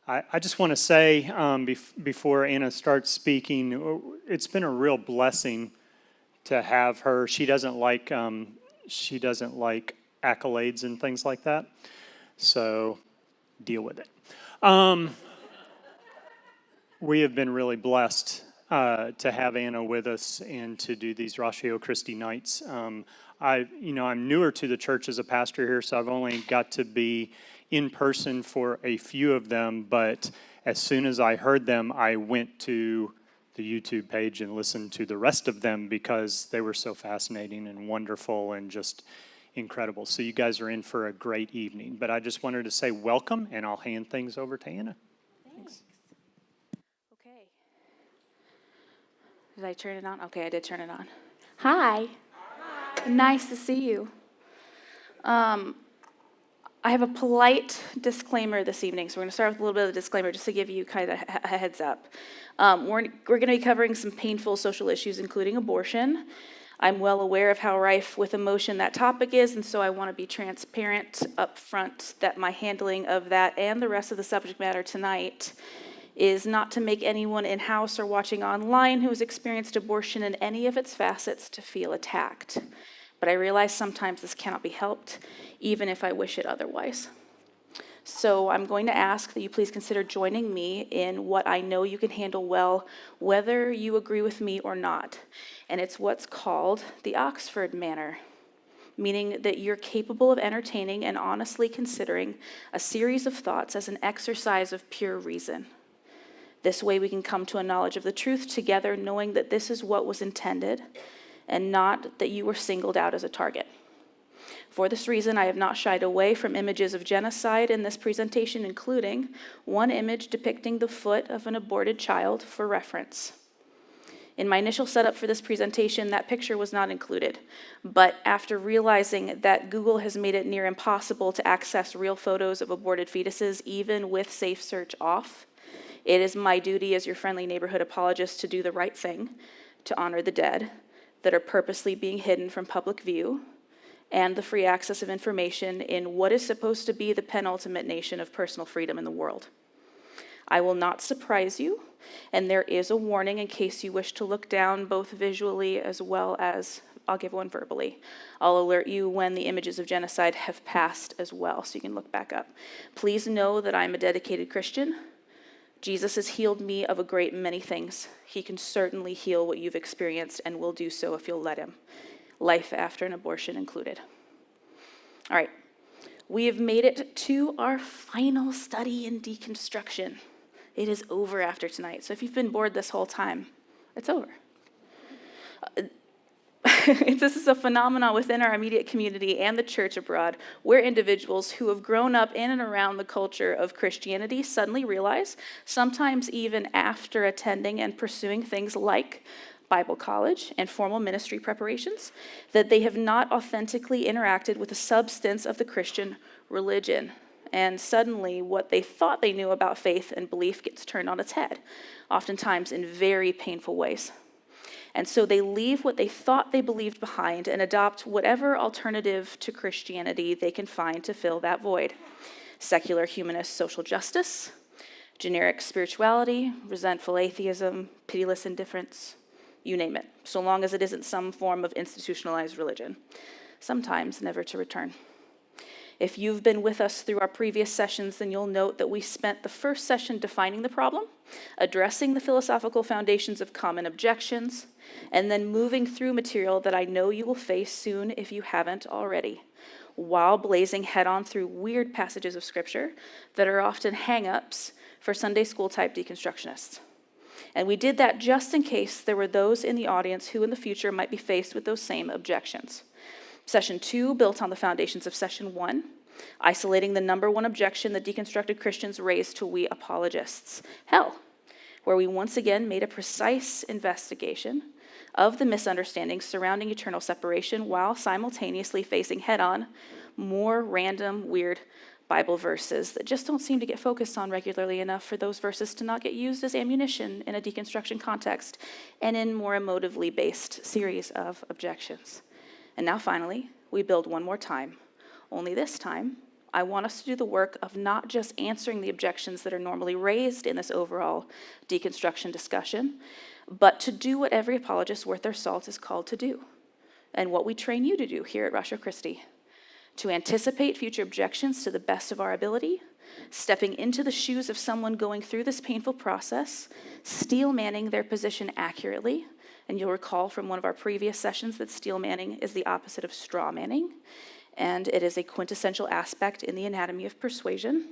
I just want to say, before Anna starts speaking, it's been a real blessing to have her. She doesn't like accolades and things like that, so deal with it. We have been really blessed to have Anna with us and to do these Ratio Christi nights. I'm newer to the church as a pastor here, so I've only got to be in person for a few of them, but as soon as I heard them, I went to the YouTube page and listened to the rest of them because they were so fascinating and wonderful and just incredible. So you guys are in for a great evening. But I just wanted to say welcome, and I'll hand things over to Anna. Thanks. Okay. Did I turn it on? Okay, I did turn it on. Hi. Hi. Nice to see you. I have a polite disclaimer this evening, so we're going to start with a little bit of a disclaimer just to give you kind of a heads up. We're going to be covering some painful social issues, including abortion. I'm well aware of how rife with emotion that topic is, and so I want to be transparent up front that my handling of that and the rest of the subject matter tonight is not to make anyone in-house or watching online who has experienced abortion in any of its facets to feel attacked. But I realize sometimes this cannot be helped, even if I wish it otherwise. So I'm going to ask that you please consider joining me in what I know you can handle well, whether you agree with me or not. And it's what's called the Oxford manner, meaning that you're capable of entertaining and honestly considering a series of thoughts as an exercise of pure reason. This way we can come to a knowledge of the truth together, knowing that this is what was intended, and not that you were singled out as a target. For this reason, I have not shied away from images of genocide in this presentation, including one image depicting the foot of an aborted child for reference. In my initial setup for this presentation, that picture was not included, but after realizing that Google has made it near impossible to access real photos of aborted fetuses, even with Safe Search off, it is my duty as your friendly neighborhood apologist to do the right thing, to honor the dead that are purposely being hidden from public view, and the free access of information in what is supposed to be the penultimate nation of personal freedom in the world. I will not surprise you, and there is a warning in case you wish to look down both visually as well as, I'll give one verbally. I'll alert you when the images of genocide have passed as well, so you can look back up. Please know that I'm a dedicated Christian. Jesus has healed me of a great many things. He can certainly heal what you've experienced and will do so if you'll let him. Life after an abortion included. All right, we have made it to our final study in deconstruction. It is over after tonight, so if you've been bored this whole time, it's over. This is a phenomenon within our immediate community and the church abroad, where individuals who have grown up in and around the culture of Christianity suddenly realize, sometimes even after attending and pursuing things like Bible college and formal ministry preparations, that they have not authentically interacted with the substance of the Christian religion. And suddenly what they thought they knew about faith and belief gets turned on its head, oftentimes in very painful ways. And so they leave what they thought they believed behind and adopt whatever alternative to Christianity they can find to fill that void. Secular humanist social justice, generic spirituality, resentful atheism, pitiless indifference, you name it, so long as it isn't some form of institutionalized religion, sometimes never to return. If you've been with us through our previous sessions, then you'll note that we spent the first session defining the problem, addressing the philosophical foundations of common objections, and then moving through material that I know you will face soon if you haven't already, while blazing head-on through weird passages of Scripture that are often hang-ups for Sunday school-type deconstructionists. And we did that just in case there were those in the audience who in the future might be faced with those same objections. Session 2 built on the foundations of Session 1, isolating the number one objection that deconstructed Christians raise to we apologists, hell, where we once again made a precise investigation of the misunderstandings surrounding eternal separation while simultaneously facing head-on more random, weird Bible verses that just don't seem to get focused on regularly enough for those verses to not get used as ammunition in a deconstruction context and in more emotively based series of objections. And now finally, we build one more time, only this time I want us to do the work of not just answering the objections that are normally raised in this overall deconstruction discussion, but to do what every apologist worth their salt is called to do, and what we train you to do here at Ratio Christi, to anticipate future objections to the best of our ability, stepping into the shoes of someone going through this painful process, steel manning their position accurately. And you'll recall from one of our previous sessions that steel manning is the opposite of straw manning, and it is a quintessential aspect in the Anatomy of Persuasion.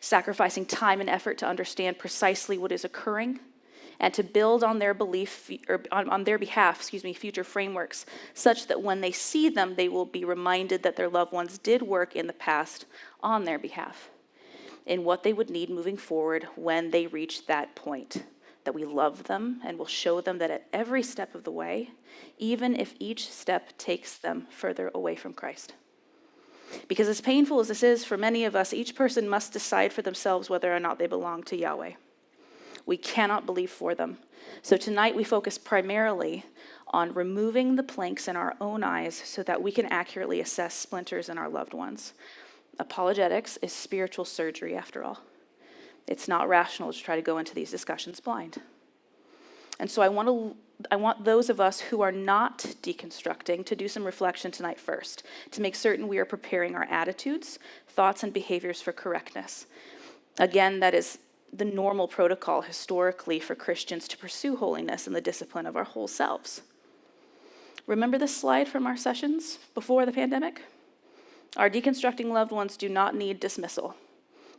Sacrificing time and effort to understand precisely what is occurring, and to build on their belief, or on their behalf, future frameworks, such that when they see them, they will be reminded that their loved ones did work in the past on their behalf, in what they would need moving forward when they reach that point. That we love them and will show them that at every step of the way, even if each step takes them further away from Christ. Because as painful as this is for many of us, each person must decide for themselves whether or not they belong to Yahweh. We cannot believe for them. So tonight we focus primarily on removing the planks in our own eyes so that we can accurately assess splinters in our loved ones. Apologetics is spiritual surgery after all. It's not rational to try to go into these discussions blind. And so I want those of us who are not deconstructing to do some reflection tonight first, to make certain we are preparing our attitudes, thoughts, and behaviors for correctness. Again, that is the normal protocol historically for Christians to pursue holiness and the discipline of our whole selves. Remember this slide from our sessions before the pandemic? Our deconstructing loved ones do not need dismissal.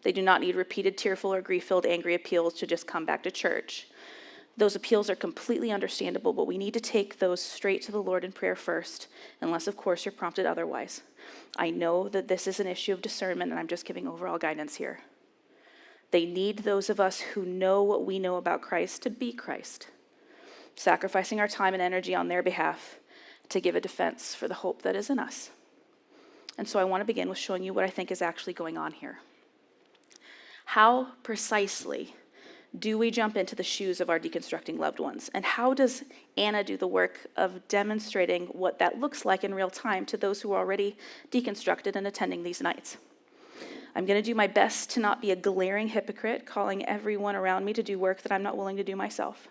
They do not need repeated tearful or grief-filled angry appeals to just come back to church. Those appeals are completely understandable, but we need to take those straight to the Lord in prayer first, unless, of course, you're prompted otherwise. I know that this is an issue of discernment, and I'm just giving overall guidance here. They need those of us who know what we know about Christ to be Christ, sacrificing our time and energy on their behalf to give a defense for the hope that is in us. And so I want to begin with showing you what I think is actually going on here. How precisely do we jump into the shoes of our deconstructing loved ones? And how does Anna do the work of demonstrating what that looks like in real time to those who are already deconstructed and attending these nights? I'm going to do my best to not be a glaring hypocrite, calling everyone around me to do work that I'm not willing to do myself.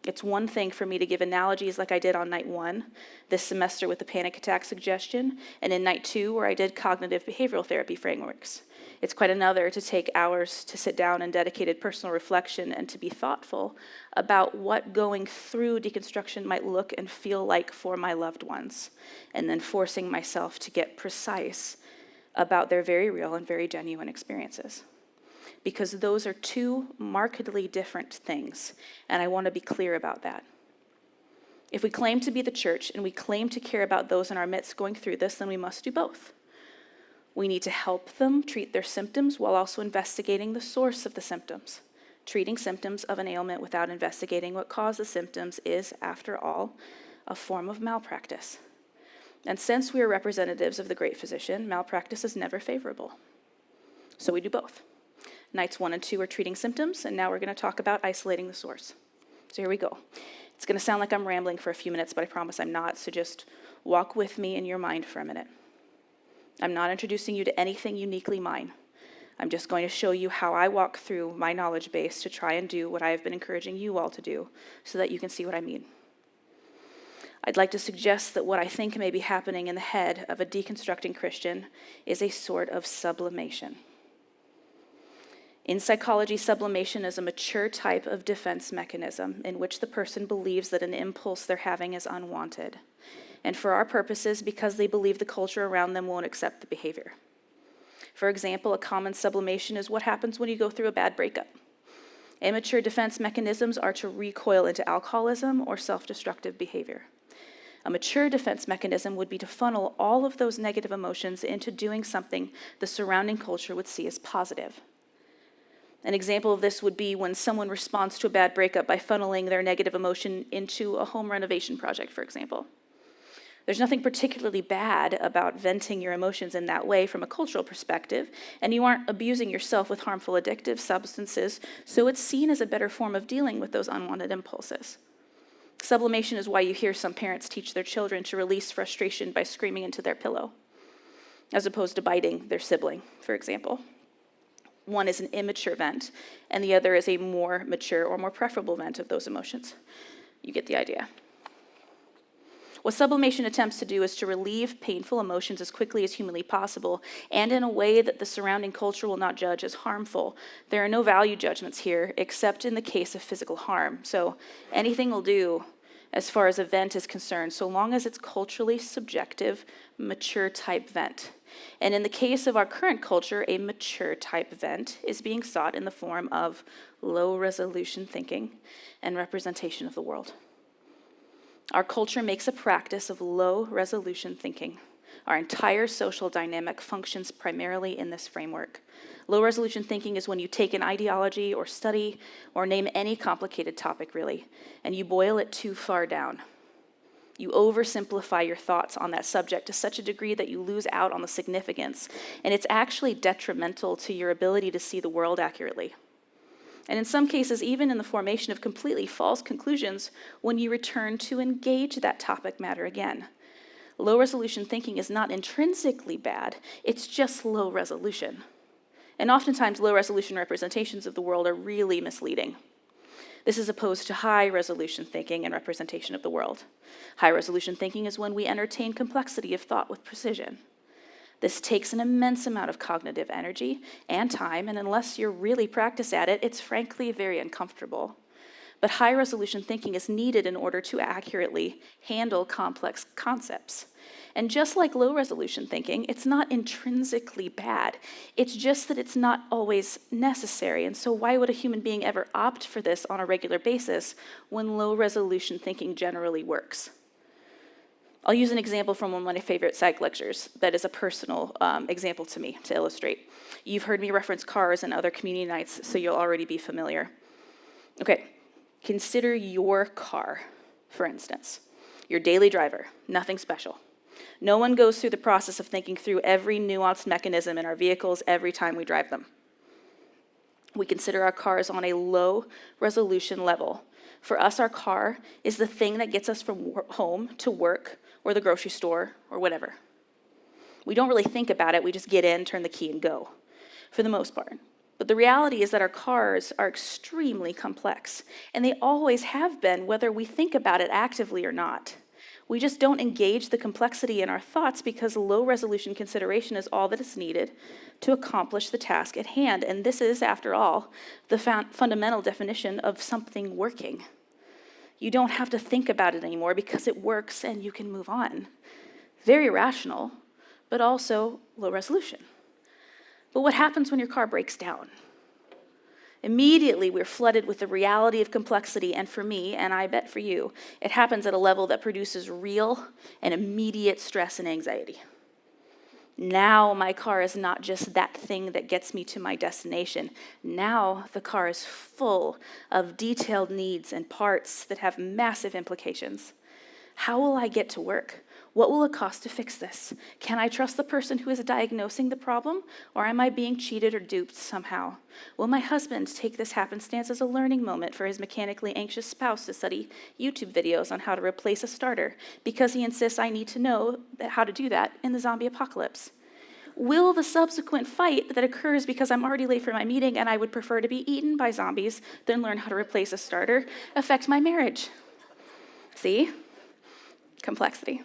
It's one thing for me to give analogies like I did on night 1, this semester with the panic attack suggestion, and in night 2 where I did cognitive behavioral therapy frameworks. It's quite another to take hours to sit down in dedicated personal reflection and to be thoughtful about what going through deconstruction might look and feel like for my loved ones, and then forcing myself to get precise about their very real and very genuine experiences. Because those are two markedly different things, and I want to be clear about that. If we claim to be the church and we claim to care about those in our midst going through this, then we must do both. We need to help them treat their symptoms while also investigating the source of the symptoms. Treating symptoms of an ailment without investigating what caused the symptoms is, after all, a form of malpractice. And since we are representatives of the great physician, malpractice is never favorable. So we do both. Nights 1 and 2 are treating symptoms, and now we're going to talk about isolating the source. So here we go. It's going to sound like I'm rambling for a few minutes, but I promise I'm not, so just walk with me in your mind for a minute. I'm not introducing you to anything uniquely mine. I'm just going to show you how I walk through my knowledge base to try and do what I have been encouraging you all to do so that you can see what I mean. I'd like to suggest that what I think may be happening in the head of a deconstructing Christian is a sort of sublimation. In psychology, sublimation is a mature type of defense mechanism in which the person believes that an impulse they're having is unwanted. And for our purposes, because they believe the culture around them won't accept the behavior. For example, a common sublimation is what happens when you go through a bad breakup. Immature defense mechanisms are to recoil into alcoholism or self-destructive behavior. A mature defense mechanism would be to funnel all of those negative emotions into doing something the surrounding culture would see as positive. An example of this would be when someone responds to a bad breakup by funneling their negative emotion into a home renovation project, for example. There's nothing particularly bad about venting your emotions in that way from a cultural perspective, and you aren't abusing yourself with harmful addictive substances, so it's seen as a better form of dealing with those unwanted impulses. Sublimation is why you hear some parents teach their children to release frustration by screaming into their pillow. as opposed to biting their sibling, for example. One is an immature vent, and the other is a more mature or more preferable vent of those emotions. You get the idea. What sublimation attempts to do is to relieve painful emotions as quickly as humanly possible, and in a way that the surrounding culture will not judge as harmful. There are no value judgments here, except in the case of physical harm. So anything will do as far as a vent is concerned, so long as it's culturally subjective, mature type vent. And in the case of our current culture, a mature type vent is being sought in the form of low resolution thinking and representation of the world. Our culture makes a practice of low resolution thinking. Our entire social dynamic functions primarily in this framework. Low resolution thinking is when you take an ideology or study or name any complicated topic really, and you boil it too far down. You oversimplify your thoughts on that subject to such a degree that you lose out on the significance, and it's actually detrimental to your ability to see the world accurately. And in some cases, even in the formation of completely false conclusions when you return to engage that topic matter again. Low resolution thinking is not intrinsically bad, it's just low resolution. And oftentimes low resolution representations of the world are really misleading. This is opposed to high resolution thinking and representation of the world. High resolution thinking is when we entertain complexity of thought with precision. This takes an immense amount of cognitive energy and time, and unless you're really practiced at it, it's frankly very uncomfortable. But high resolution thinking is needed in order to accurately handle complex concepts. And just like low resolution thinking, it's not intrinsically bad. It's just that it's not always necessary. And so why would a human being ever opt for this on a regular basis when low resolution thinking generally works? I'll use an example from one of my favorite psych lectures that is a personal example to me to illustrate. You've heard me reference cars and other community nights, so you'll already be familiar. Okay, consider your car, for instance. Your daily driver, nothing special. No one goes through the process of thinking through every nuanced mechanism in our vehicles every time we drive them. We consider our cars on a low resolution level. For us, our car is the thing that gets us from home to work or the grocery store or whatever. We don't really think about it, we just get in, turn the key, and go, for the most part. But the reality is that our cars are extremely complex, and they always have been, whether we think about it actively or not. We just don't engage the complexity in our thoughts because low-resolution consideration is all that is needed to accomplish the task at hand. And this is, after all, the fundamental definition of something working. You don't have to think about it anymore because it works and you can move on. Very rational, but also low resolution. But what happens when your car breaks down? Immediately, we're flooded with the reality of complexity, and for me, and I bet for you, it happens at a level that produces real and immediate stress and anxiety. Now my car is not just that thing that gets me to my destination. Now the car is full of detailed needs and parts that have massive implications. How will I get to work? What will it cost to fix this? Can I trust the person who is diagnosing the problem, or am I being cheated or duped somehow? Will my husband take this happenstance as a learning moment for his mechanically anxious spouse to study YouTube videos on how to replace a starter because he insists I need to know how to do that in the zombie apocalypse? Will the subsequent fight that occurs because I'm already late for my meeting and I would prefer to be eaten by zombies than learn how to replace a starter affect my marriage? See? Complexity.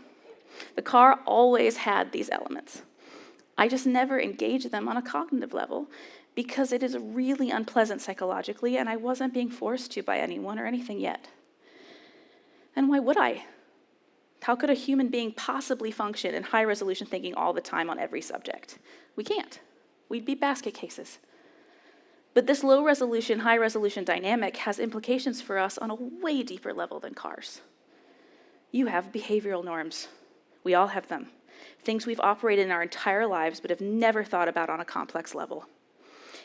The car always had these elements. I just never engaged them on a cognitive level because it is really unpleasant psychologically and I wasn't being forced to by anyone or anything yet. And why would I? How could a human being possibly function in high resolution thinking all the time on every subject? We can't. We'd be basket cases. But this low resolution, high resolution dynamic has implications for us on a way deeper level than cars. You have behavioral norms. We all have them. Things we've operated in our entire lives but have never thought about on a complex level.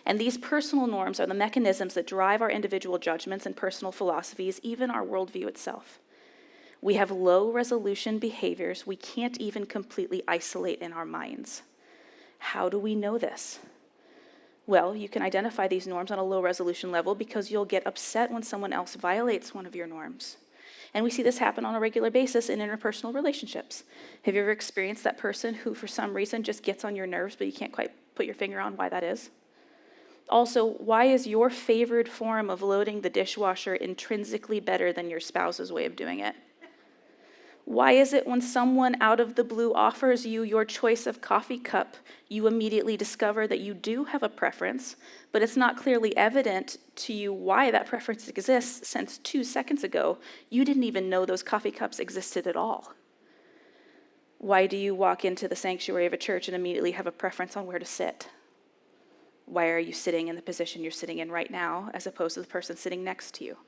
And these personal norms are the mechanisms that drive our individual judgments and personal philosophies, even our worldview itself. We have low resolution behaviors we can't even completely isolate in our minds. How do we know this? Well, you can identify these norms on a low resolution level because you'll get upset when someone else violates one of your norms. And we see this happen on a regular basis in interpersonal relationships. Have you ever experienced that person who for some reason just gets on your nerves, but you can't quite put your finger on why that is? Also, why is your favored form of loading the dishwasher intrinsically better than your spouse's way of doing it? Why is it when someone out of the blue offers you your choice of coffee cup, you immediately discover that you do have a preference, but it's not clearly evident to you why that preference exists, since 2 seconds ago, you didn't even know those coffee cups existed at all? Why do you walk into the sanctuary of a church and immediately have a preference on where to sit? Why are you sitting in the position you're sitting in right now, as opposed to the person sitting next to you?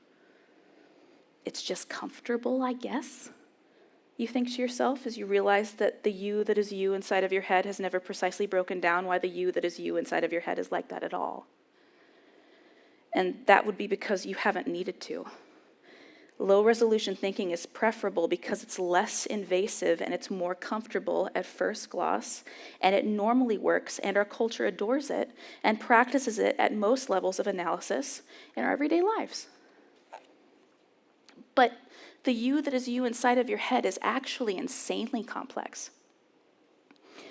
It's just comfortable, I guess. You think to yourself as you realize that the you that is you inside of your head has never precisely broken down why the you that is you inside of your head is like that at all. And that would be because you haven't needed to. Low resolution thinking is preferable because it's less invasive and it's more comfortable at first gloss, and it normally works, and our culture adores it and practices it at most levels of analysis in our everyday lives. But the you that is you inside of your head is actually insanely complex.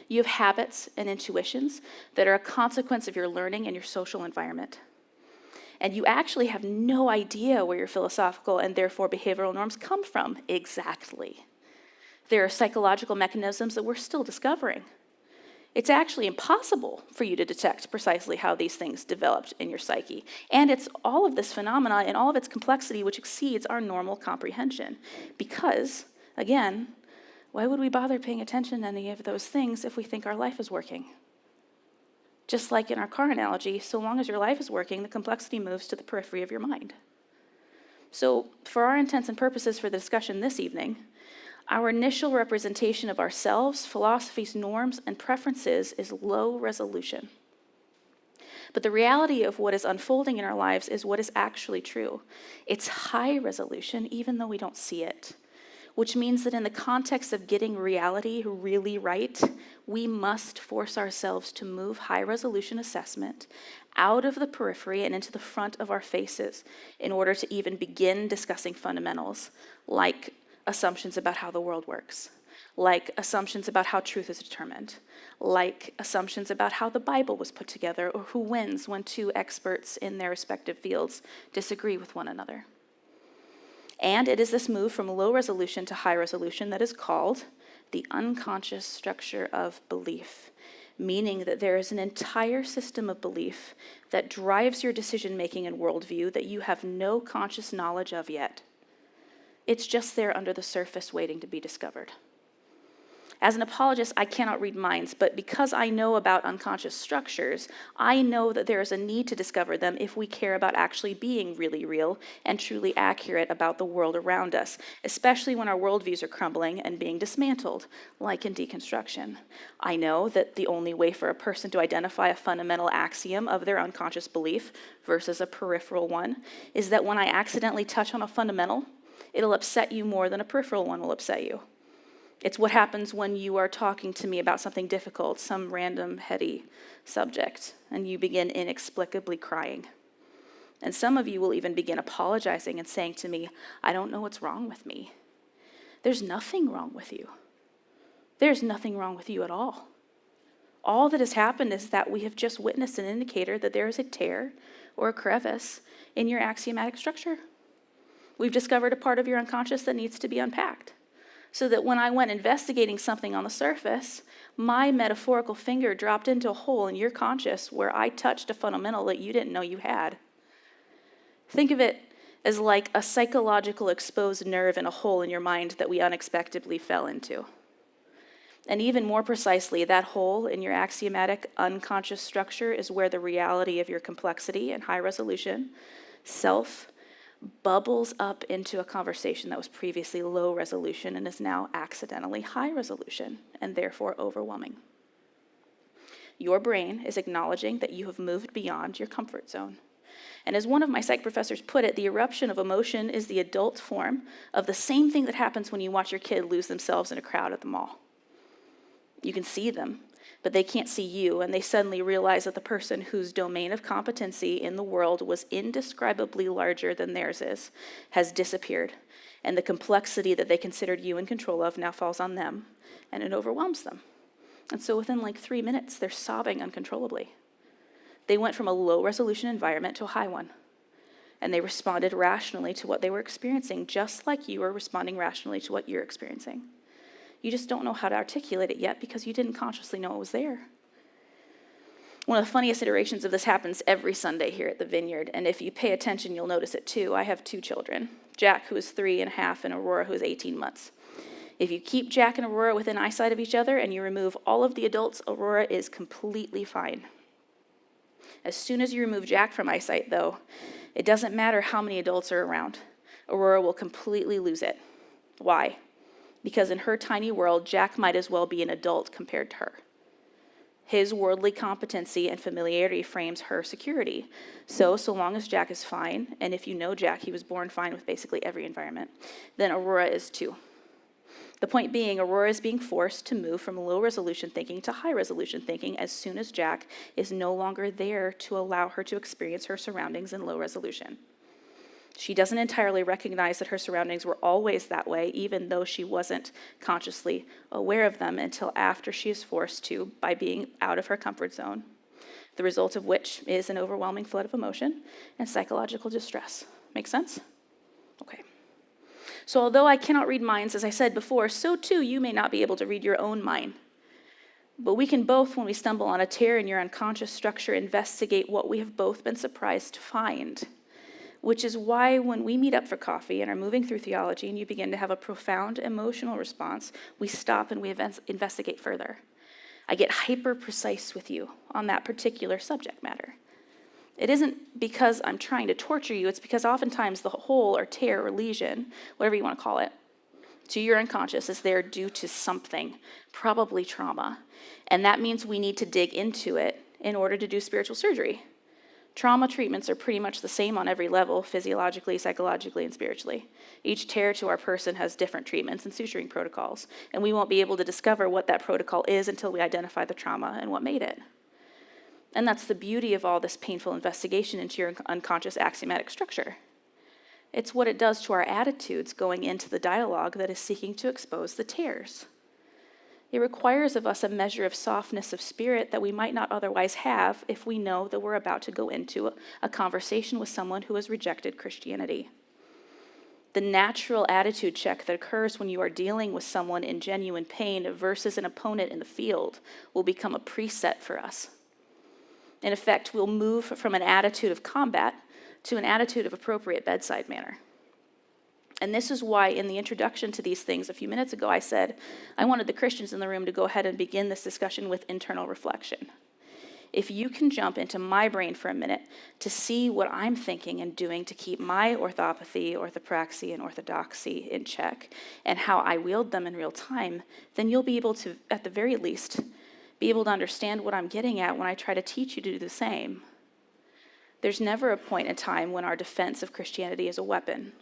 You have habits and intuitions that are a consequence of your learning and your social environment. And you actually have no idea where your philosophical and therefore behavioral norms come from exactly. There are psychological mechanisms that we're still discovering. It's actually impossible for you to detect precisely how these things developed in your psyche. And it's all of this phenomena in all of its complexity which exceeds our normal comprehension. Because, again, why would we bother paying attention to any of those things if we think our life is working? Just like in our car analogy, so long as your life is working, the complexity moves to the periphery of your mind. So, for our intents and purposes for the discussion this evening, our initial representation of ourselves, philosophies, norms, and preferences is low resolution. But the reality of what is unfolding in our lives is what is actually true. It's high resolution, even though we don't see it. Which means that in the context of getting reality really right, we must force ourselves to move high resolution assessment out of the periphery and into the front of our faces in order to even begin discussing fundamentals, like assumptions about how the world works, like assumptions about how truth is determined, like assumptions about how the Bible was put together, or who wins when two experts in their respective fields disagree with one another. And it is this move from low resolution to high resolution that is called the unconscious structure of belief, meaning that there is an entire system of belief that drives your decision-making and worldview that you have no conscious knowledge of yet. It's just there under the surface waiting to be discovered. As an apologist, I cannot read minds, but because I know about unconscious structures, I know that there is a need to discover them if we care about actually being really real and truly accurate about the world around us, especially when our worldviews are crumbling and being dismantled, like in deconstruction. I know that the only way for a person to identify a fundamental axiom of their unconscious belief versus a peripheral one is that when I accidentally touch on a fundamental, it'll upset you more than a peripheral one will upset you. It's what happens when you are talking to me about something difficult, some random, heady subject, and you begin inexplicably crying. And some of you will even begin apologizing and saying to me, I don't know what's wrong with me. There's nothing wrong with you. There's nothing wrong with you at all. All that has happened is that we have just witnessed an indicator that there is a tear or a crevice in your axiomatic structure. We've discovered a part of your unconscious that needs to be unpacked. So that when I went investigating something on the surface, my metaphorical finger dropped into a hole in your conscious where I touched a fundamental that you didn't know you had. Think of it as like a psychological exposed nerve in a hole in your mind that we unexpectedly fell into. And even more precisely, that hole in your axiomatic unconscious structure is where the reality of your complexity and high resolution, self, bubbles up into a conversation that was previously low resolution and is now accidentally high resolution and therefore overwhelming. Your brain is acknowledging that you have moved beyond your comfort zone. And as one of my psych professors put it, the eruption of emotion is the adult form of the same thing that happens when you watch your kid lose themselves in a crowd at the mall. You can see them. but they can't see you, and they suddenly realize that the person whose domain of competency in the world was indescribably larger than theirs is, has disappeared, and the complexity that they considered you in control of now falls on them, and it overwhelms them. And so within like 3 minutes, they're sobbing uncontrollably. They went from a low-resolution environment to a high one, and they responded rationally to what they were experiencing, just like you are responding rationally to what you're experiencing. You just don't know how to articulate it yet because you didn't consciously know it was there. One of the funniest iterations of this happens every Sunday here at the Vineyard, and if you pay attention, you'll notice it too. I have 2 children, Jack, who is 3.5, and Aurora, who is 18 months. If you keep Jack and Aurora within eyesight of each other and you remove all of the adults, Aurora is completely fine. As soon as you remove Jack from eyesight, though, it doesn't matter how many adults are around. Aurora will completely lose it. Why? Because in her tiny world, Jack might as well be an adult compared to her. His worldly competency and familiarity frames her security. So long as Jack is fine, and if you know Jack, he was born fine with basically every environment, then Aurora is too. The point being, Aurora is being forced to move from low-resolution thinking to high-resolution thinking as soon as Jack is no longer there to allow her to experience her surroundings in low resolution. She doesn't entirely recognize that her surroundings were always that way, even though she wasn't consciously aware of them until after she is forced to by being out of her comfort zone, the result of which is an overwhelming flood of emotion and psychological distress. Make sense? Okay. So although I cannot read minds, as I said before, so too you may not be able to read your own mind. But we can both, when we stumble on a tear in your unconscious structure, investigate what we have both been surprised to find. Which is why when we meet up for coffee and are moving through theology and you begin to have a profound emotional response, we stop and we investigate further. I get hyper-precise with you on that particular subject matter. It isn't because I'm trying to torture you, it's because oftentimes the hole or tear or lesion, whatever you want to call it, to your unconscious is there due to something, probably trauma. And that means we need to dig into it in order to do spiritual surgery. Trauma treatments are pretty much the same on every level, physiologically, psychologically, and spiritually. Each tear to our person has different treatments and suturing protocols, and we won't be able to discover what that protocol is until we identify the trauma and what made it. And that's the beauty of all this painful investigation into your unconscious axiomatic structure. It's what it does to our attitudes going into the dialogue that is seeking to expose the tears. It requires of us a measure of softness of spirit that we might not otherwise have if we know that we're about to go into a conversation with someone who has rejected Christianity. The natural attitude check that occurs when you are dealing with someone in genuine pain versus an opponent in the field will become a preset for us. In effect, we'll move from an attitude of combat to an attitude of appropriate bedside manner. And this is why in the introduction to these things a few minutes ago, I said I wanted the Christians in the room to go ahead and begin this discussion with internal reflection. If you can jump into my brain for a minute to see what I'm thinking and doing to keep my orthopathy, orthopraxy, and orthodoxy in check, and how I wield them in real time, then you'll be able to, at the very least, be able to understand what I'm getting at when I try to teach you to do the same. There's never a point in time when our defense of Christianity is a weapon.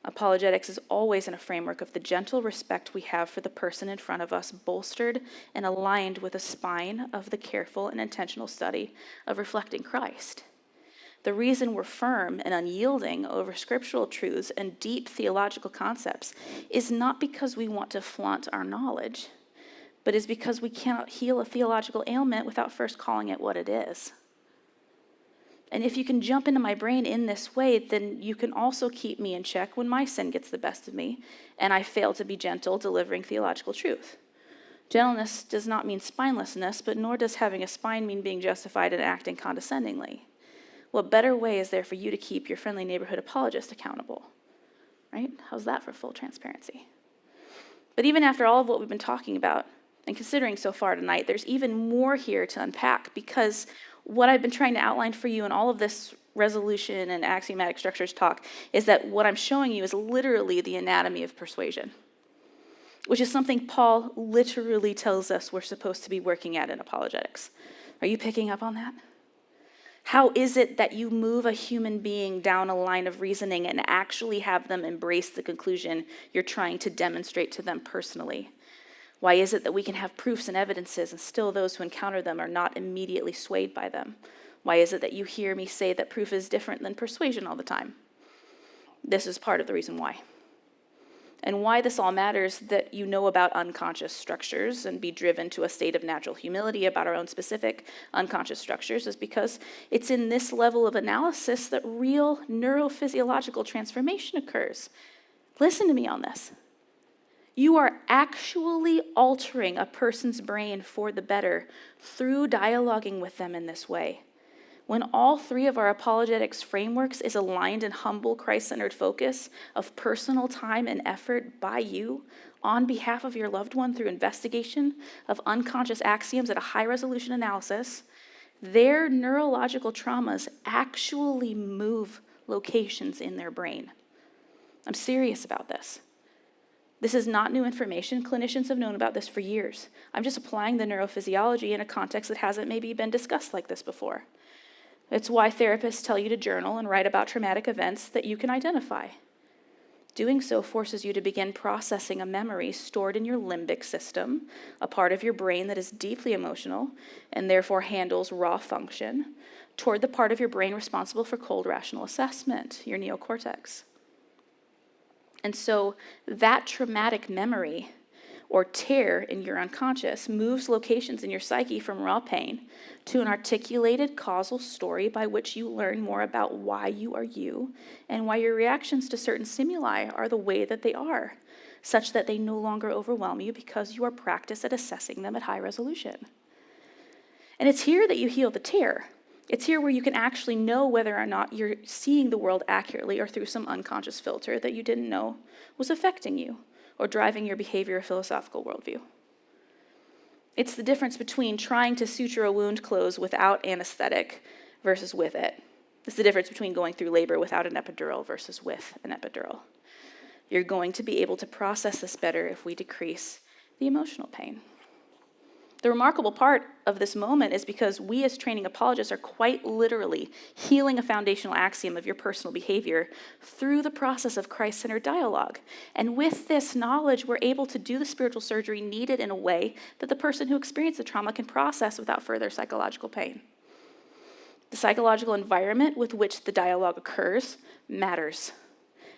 Apologetics is always in a framework of the gentle respect we have for the person in front of us, bolstered and aligned with a spine of the careful and intentional study of reflecting Christ. The reason we're firm and unyielding over scriptural truths and deep theological concepts is not because we want to flaunt our knowledge, but is because we cannot heal a theological ailment without first calling it what it is. And if you can jump into my brain in this way, then you can also keep me in check when my sin gets the best of me and I fail to be gentle delivering theological truth. Gentleness does not mean spinelessness, but nor does having a spine mean being justified and acting condescendingly. What better way is there for you to keep your friendly neighborhood apologist accountable? Right? How's that for full transparency? But even after all of what we've been talking about and considering so far tonight, there's even more here to unpack, because what I've been trying to outline for you in all of this resolution and axiomatic structures talk is that what I'm showing you is literally the anatomy of persuasion, which is something Paul literally tells us we're supposed to be working at in apologetics. Are you picking up on that? How is it that you move a human being down a line of reasoning and actually have them embrace the conclusion you're trying to demonstrate to them personally? Why is it that we can have proofs and evidences and still those who encounter them are not immediately swayed by them? Why is it that you hear me say that proof is different than persuasion all the time? This is part of the reason why. And why this all matters, that you know about unconscious structures and be driven to a state of natural humility about our own specific unconscious structures, is because it's in this level of analysis that real neurophysiological transformation occurs. Listen to me on this. You are actually altering a person's brain for the better through dialoguing with them in this way. When all three of our apologetics frameworks is aligned in humble, Christ-centered focus of personal time and effort by you on behalf of your loved one through investigation of unconscious axioms at a high-resolution analysis, their neurological traumas actually move locations in their brain. I'm serious about this. This is not new information. Clinicians have known about this for years. I'm just applying the neurophysiology in a context that hasn't maybe been discussed like this before. It's why therapists tell you to journal and write about traumatic events that you can identify. Doing so forces you to begin processing a memory stored in your limbic system, a part of your brain that is deeply emotional and therefore handles raw function, toward the part of your brain responsible for cold rational assessment, your neocortex. And so that traumatic memory or tear in your unconscious moves locations in your psyche from raw pain to an articulated causal story by which you learn more about why you are you and why your reactions to certain stimuli are the way that they are, such that they no longer overwhelm you because you are practiced at assessing them at high resolution. And it's here that you heal the tear. It's here where you can actually know whether or not you're seeing the world accurately or through some unconscious filter that you didn't know was affecting you or driving your behavior or philosophical worldview. It's the difference between trying to suture a wound close without anesthetic versus with it. It's the difference between going through labor without an epidural versus with an epidural. You're going to be able to process this better if we decrease the emotional pain. The remarkable part of this moment is because we as training apologists are quite literally healing a foundational axiom of your personal behavior through the process of Christ-centered dialogue. And with this knowledge, we're able to do the spiritual surgery needed in a way that the person who experienced the trauma can process without further psychological pain. The psychological environment with which the dialogue occurs matters.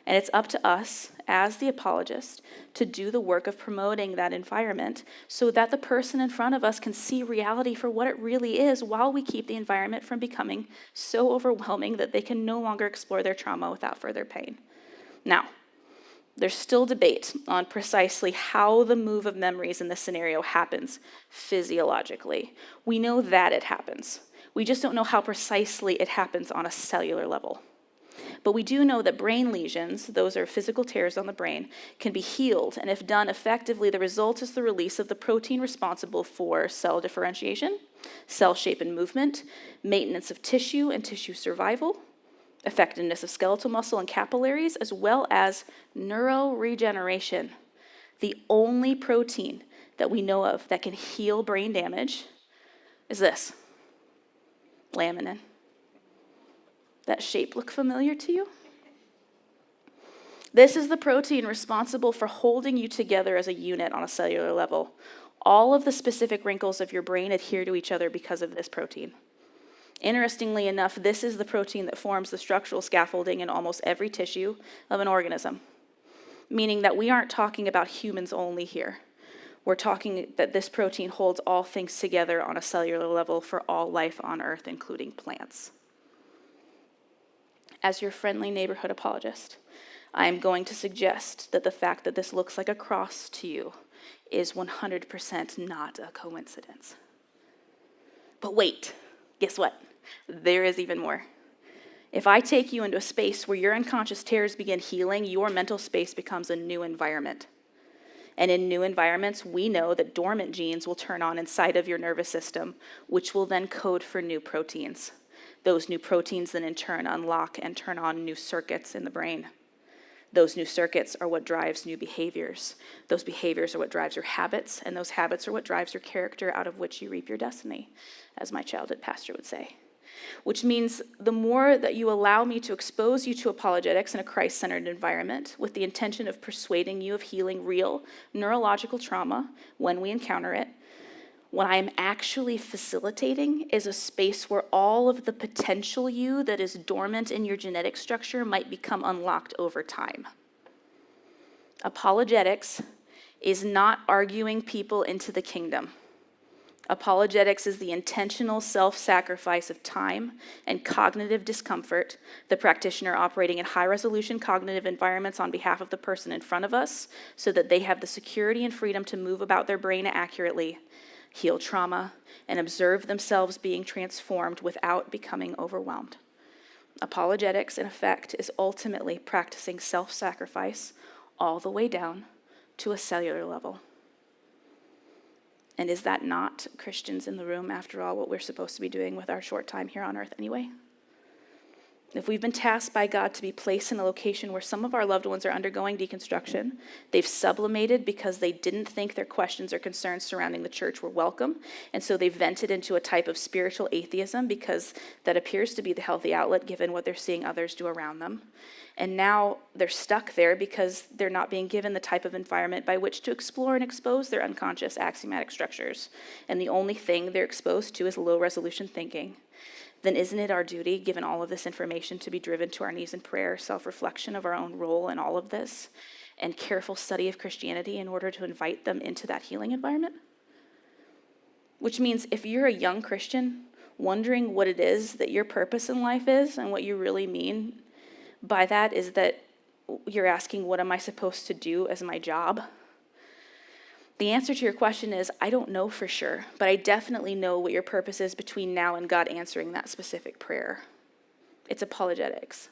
And it's up to us, as the apologist, to do the work of promoting that environment so that the person in front of us can see reality for what it really is while we keep the environment from becoming so overwhelming that they can no longer explore their trauma without further pain. Now, there's still debate on precisely how the move of memories in this scenario happens physiologically. We know that it happens. We just don't know how precisely it happens on a cellular level. But we do know that brain lesions, those are physical tears on the brain, can be healed, and if done effectively, the result is the release of the protein responsible for cell differentiation, cell shape and movement, maintenance of tissue and tissue survival, effectiveness of skeletal muscle and capillaries, as well as neuroregeneration. The only protein that we know of that can heal brain damage is this, laminin. That shape look familiar to you? This is the protein responsible for holding you together as a unit on a cellular level. All of the specific wrinkles of your brain adhere to each other because of this protein. Interestingly enough, this is the protein that forms the structural scaffolding in almost every tissue of an organism, meaning that we aren't talking about humans only here. We're talking that this protein holds all things together on a cellular level for all life on Earth, including plants. As your friendly neighborhood apologist, I am going to suggest that the fact that this looks like a cross to you is 100% not a coincidence. But wait, guess what? There is even more. If I take you into a space where your unconscious tears begin healing, your mental space becomes a new environment. And in new environments, we know that dormant genes will turn on inside of your nervous system, which will then code for new proteins. Those new proteins then in turn unlock and turn on new circuits in the brain. Those new circuits are what drives new behaviors. Those behaviors are what drives your habits, and those habits are what drives your character out of which you reap your destiny, as my childhood pastor would say. which means the more that you allow me to expose you to apologetics in a Christ-centered environment with the intention of persuading you of healing real neurological trauma when we encounter it, what I am actually facilitating is a space where all of the potential you that is dormant in your genetic structure might become unlocked over time. Apologetics is not arguing people into the kingdom. Apologetics is the intentional self-sacrifice of time and cognitive discomfort, the practitioner operating in high-resolution cognitive environments on behalf of the person in front of us so that they have the security and freedom to move about their brain accurately, heal trauma, and observe themselves being transformed without becoming overwhelmed. Apologetics, in effect, is ultimately practicing self-sacrifice all the way down to a cellular level. And is that not, Christians in the room, after all, what we're supposed to be doing with our short time here on earth anyway? If we've been tasked by God to be placed in a location where some of our loved ones are undergoing deconstruction, they've sublimated because they didn't think their questions or concerns surrounding the church were welcome, and so they vented into a type of spiritual atheism because that appears to be the healthy outlet given what they're seeing others do around them. And now they're stuck there because they're not being given the type of environment by which to explore and expose their unconscious axiomatic structures. And the only thing they're exposed to is low-resolution thinking. Then isn't it our duty, given all of this information, to be driven to our knees in prayer, self-reflection of our own role in all of this, and careful study of Christianity in order to invite them into that healing environment? Which means if you're a young Christian wondering what it is that your purpose in life is and what you really mean by that is that you're asking, what am I supposed to do as my job? The answer to your question is, I don't know for sure, but I definitely know what your purpose is between now and God answering that specific prayer. It's apologetics.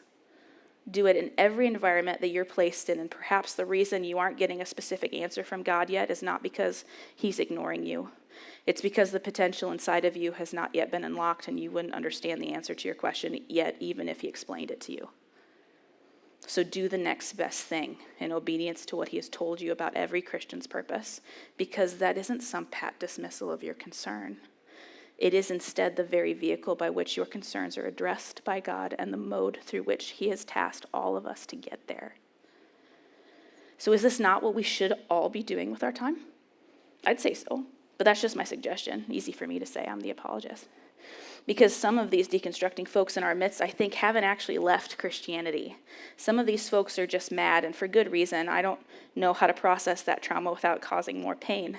Do it in every environment that you're placed in, and perhaps the reason you aren't getting a specific answer from God yet is not because he's ignoring you. It's because the potential inside of you has not yet been unlocked, and you wouldn't understand the answer to your question yet, even if he explained it to you. So do the next best thing in obedience to what he has told you about every Christian's purpose, because that isn't some pat dismissal of your concern. It is instead the very vehicle by which your concerns are addressed by God and the mode through which he has tasked all of us to get there. So is this not what we should all be doing with our time? I'd say so, but that's just my suggestion. Easy for me to say, I'm the apologist. Because some of these deconstructing folks in our midst, I think, haven't actually left Christianity. Some of these folks are just mad, and for good reason. I don't know how to process that trauma without causing more pain.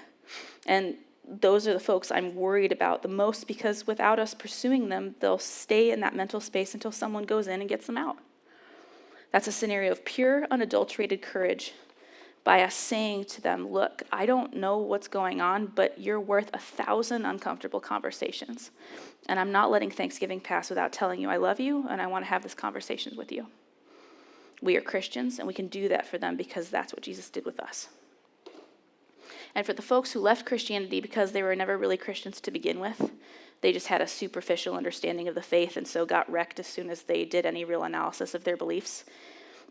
And those are the folks I'm worried about the most, because without us pursuing them, they'll stay in that mental space until someone goes in and gets them out. That's a scenario of pure, unadulterated courage by us saying to them, look, I don't know what's going on, but you're worth 1,000 uncomfortable conversations. And I'm not letting Thanksgiving pass without telling you I love you and I want to have this conversation with you. We are Christians, and we can do that for them because that's what Jesus did with us. And for the folks who left Christianity because they were never really Christians to begin with, they just had a superficial understanding of the faith and so got wrecked as soon as they did any real analysis of their beliefs.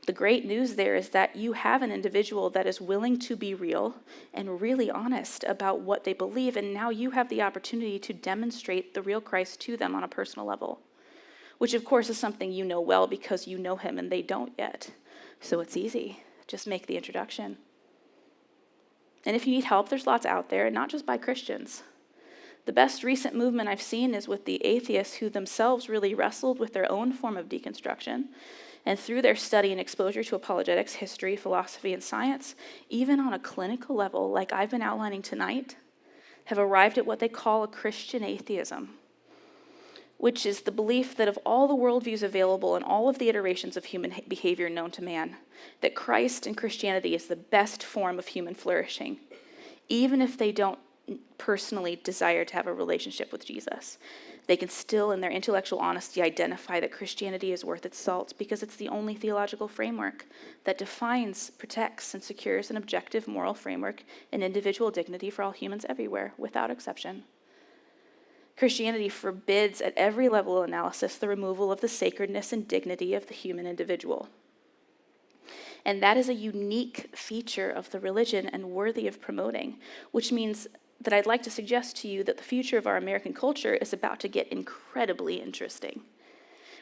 The great news there is that you have an individual that is willing to be real and really honest about what they believe, and now you have the opportunity to demonstrate the real Christ to them on a personal level, which of course is something you know well because you know him and they don't yet. So it's easy. Just make the introduction. And if you need help, there's lots out there, not just by Christians. The best recent movement I've seen is with the atheists who themselves really wrestled with their own form of deconstruction. And through their study and exposure to apologetics, history, philosophy, and science, even on a clinical level, like I've been outlining tonight, have arrived at what they call a Christian atheism, which is the belief that of all the worldviews available and all of the iterations of human behavior known to man, that Christ and Christianity is the best form of human flourishing, even if they don't personally desire to have a relationship with Jesus. They can still, in their intellectual honesty, identify that Christianity is worth its salt because it's the only theological framework that defines, protects, and secures an objective moral framework and individual dignity for all humans everywhere, without exception. Christianity forbids at every level of analysis the removal of the sacredness and dignity of the human individual. And that is a unique feature of the religion and worthy of promoting, which means that I'd like to suggest to you that the future of our American culture is about to get incredibly interesting.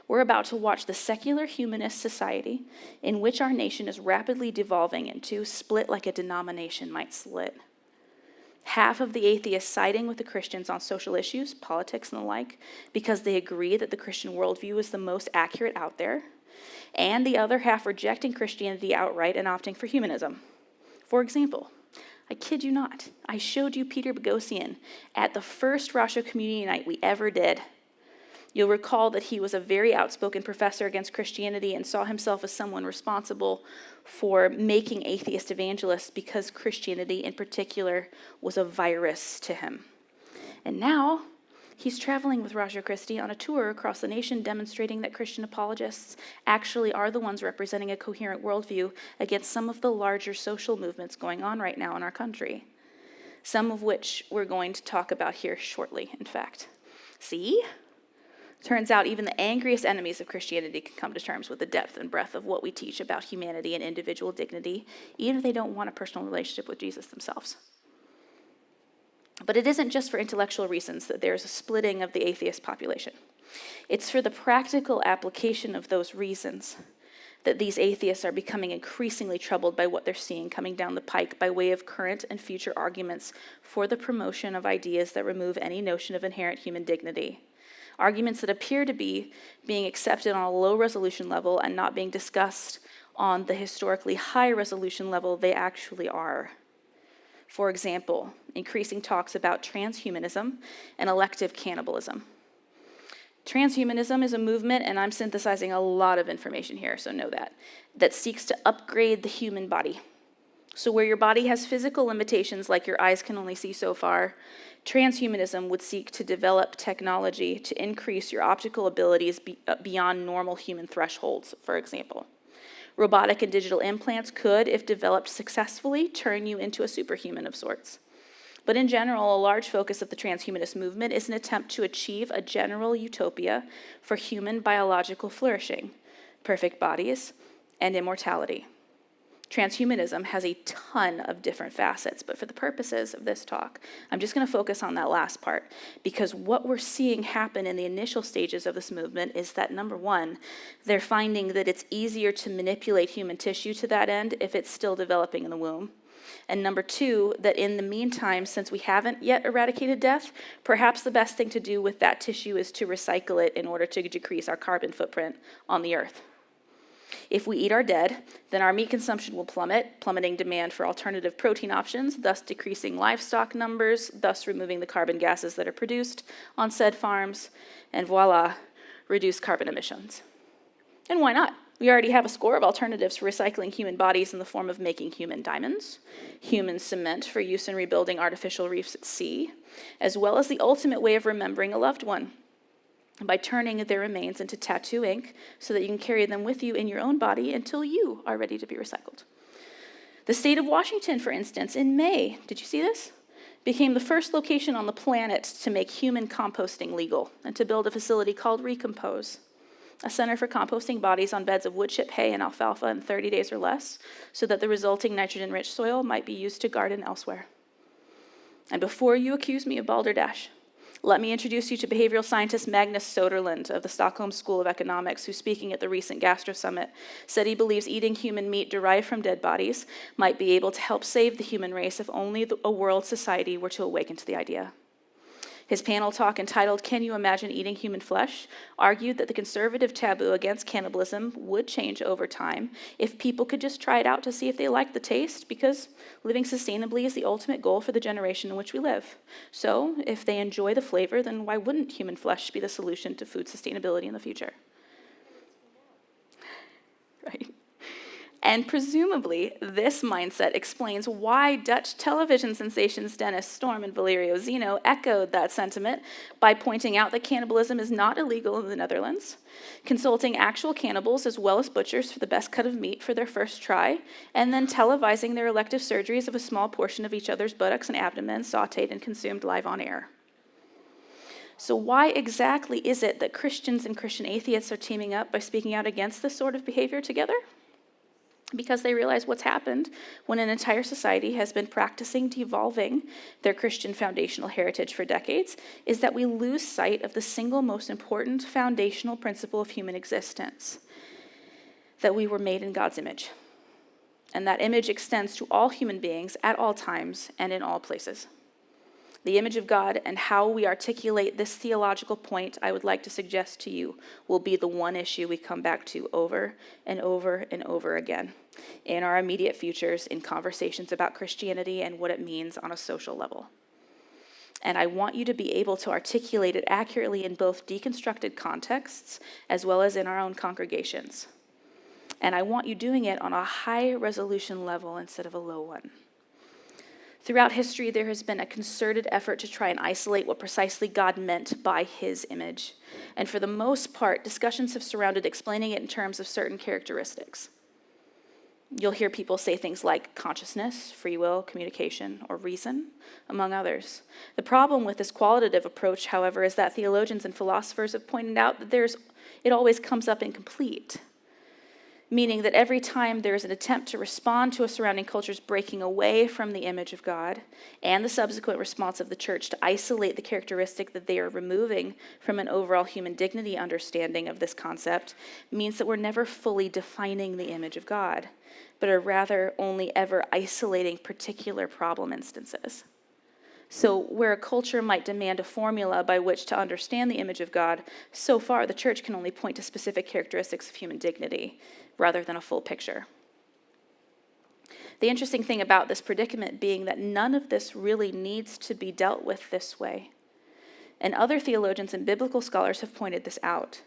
We're about to watch the secular humanist society in which our nation is rapidly devolving into split like a denomination might split. Half of the atheists siding with the Christians on social issues, politics, and the like, because they agree that the Christian worldview is the most accurate out there, and the other half rejecting Christianity outright and opting for humanism. For example, I kid you not, I showed you Peter Boghossian at the first Rosh Community night we ever did. You'll recall that he was a very outspoken professor against Christianity and saw himself as someone responsible for making atheist evangelists because Christianity in particular was a virus to him. And now he's traveling with Raja Christie on a tour across the nation demonstrating that Christian apologists actually are the ones representing a coherent worldview against some of the larger social movements going on right now in our country, some of which we're going to talk about here shortly, in fact. See? Turns out even the angriest enemies of Christianity can come to terms with the depth and breadth of what we teach about humanity and individual dignity, even if they don't want a personal relationship with Jesus themselves. But it isn't just for intellectual reasons that there's a splitting of the atheist population. It's for the practical application of those reasons that these atheists are becoming increasingly troubled by what they're seeing coming down the pike by way of current and future arguments for the promotion of ideas that remove any notion of inherent human dignity. Arguments that appear to be being accepted on a low resolution level and not being discussed on the historically high resolution level they actually are. For example, increasing talks about transhumanism and elective cannibalism. Transhumanism is a movement, and I'm synthesizing a lot of information here, so know that seeks to upgrade the human body. So where your body has physical limitations like your eyes can only see so far, transhumanism would seek to develop technology to increase your optical abilities beyond normal human thresholds, for example. Robotic and digital implants could, if developed successfully, turn you into a superhuman of sorts. But in general, a large focus of the transhumanist movement is an attempt to achieve a general utopia for human biological flourishing, perfect bodies, and immortality. Transhumanism has a ton of different facets, but for the purposes of this talk, I'm just going to focus on that last part, because what we're seeing happen in the initial stages of this movement is that, number one, they're finding that it's easier to manipulate human tissue to that end if it's still developing in the womb. And number two, that in the meantime, since we haven't yet eradicated death, perhaps the best thing to do with that tissue is to recycle it in order to decrease our carbon footprint on the earth. If we eat our dead, then our meat consumption will plummet, plummeting demand for alternative protein options, thus decreasing livestock numbers, thus removing the carbon gases that are produced on said farms, and voila, reduce carbon emissions. And why not? We already have a score of alternatives for recycling human bodies in the form of making human diamonds, human cement for use in rebuilding artificial reefs at sea, as well as the ultimate way of remembering a loved one, by turning their remains into tattoo ink so that you can carry them with you in your own body until you are ready to be recycled. The state of Washington, for instance, in May, did you see this? Became the first location on the planet to make human composting legal and to build a facility called Recompose, a center for composting bodies on beds of wood chip hay and alfalfa in 30 days or less so that the resulting nitrogen-rich soil might be used to garden elsewhere. And before you accuse me of balderdash, let me introduce you to behavioral scientist Magnus Soderland of the Stockholm School of Economics, who, speaking at the recent Gastro Summit, said he believes eating human meat derived from dead bodies might be able to help save the human race if only a world society were to awaken to the idea. His panel talk, entitled "Can You Imagine Eating Human Flesh?" argued that the conservative taboo against cannibalism would change over time if people could just try it out to see if they liked the taste, because living sustainably is the ultimate goal for the generation in which we live. So, if they enjoy the flavor, then why wouldn't human flesh be the solution to food sustainability in the future? Right? And presumably, this mindset explains why Dutch television sensations Dennis Storm and Valerio Zeno echoed that sentiment by pointing out that cannibalism is not illegal in the Netherlands, consulting actual cannibals as well as butchers for the best cut of meat for their first try, and then televising their elective surgeries of a small portion of each other's buttocks and abdomen sautéed and consumed live on air. So why exactly is it that Christians and Christian atheists are teaming up by speaking out against this sort of behavior together? because they realize what's happened when an entire society has been practicing devolving their Christian foundational heritage for decades is that we lose sight of the single most important foundational principle of human existence, that we were made in God's image. And that image extends to all human beings at all times and in all places. The image of God and how we articulate this theological point, I would like to suggest to you, will be the one issue we come back to over and over and over again in our immediate futures, in conversations about Christianity and what it means on a social level. And I want you to be able to articulate it accurately in both deconstructed contexts as well as in our own congregations. And I want you doing it on a high resolution level instead of a low one. Throughout history, there has been a concerted effort to try and isolate what precisely God meant by his image. And for the most part, discussions have surrounded explaining it in terms of certain characteristics. You'll hear people say things like consciousness, free will, communication, or reason, among others. The problem with this qualitative approach, however, is that theologians and philosophers have pointed out that it always comes up incomplete. Meaning that every time there is an attempt to respond to a surrounding culture's breaking away from the image of God and the subsequent response of the church to isolate the characteristic that they are removing from an overall human dignity understanding of this concept means that we're never fully defining the image of God, but are rather only ever isolating particular problem instances. So where a culture might demand a formula by which to understand the image of God, so far the church can only point to specific characteristics of human dignity rather than a full picture. The interesting thing about this predicament being that none of this really needs to be dealt with this way. And other theologians and biblical scholars have pointed this out.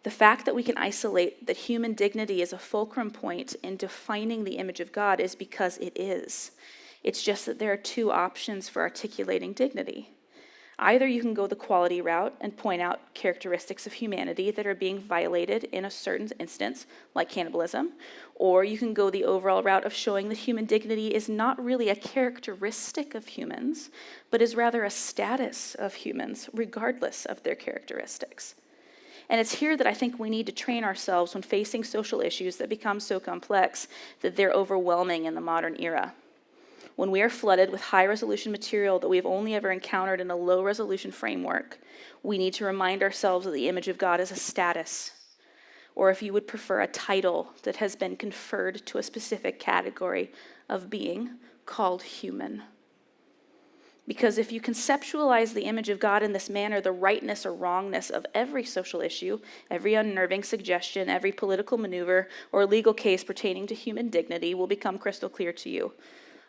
The fact that we can isolate that human dignity is a fulcrum point in defining the image of God is because it is. It's just that there are two options for articulating dignity. Either you can go the quality route and point out characteristics of humanity that are being violated in a certain instance, like cannibalism, or you can go the overall route of showing that human dignity is not really a characteristic of humans, but is rather a status of humans, regardless of their characteristics. And it's here that I think we need to train ourselves when facing social issues that become so complex that they're overwhelming in the modern era. When we are flooded with high-resolution material that we've only ever encountered in a low-resolution framework, we need to remind ourselves that the image of God is a status, or if you would prefer, a title that has been conferred to a specific category of being called human. Because if you conceptualize the image of God in this manner, the rightness or wrongness of every social issue, every unnerving suggestion, every political maneuver, or legal case pertaining to human dignity will become crystal clear to you.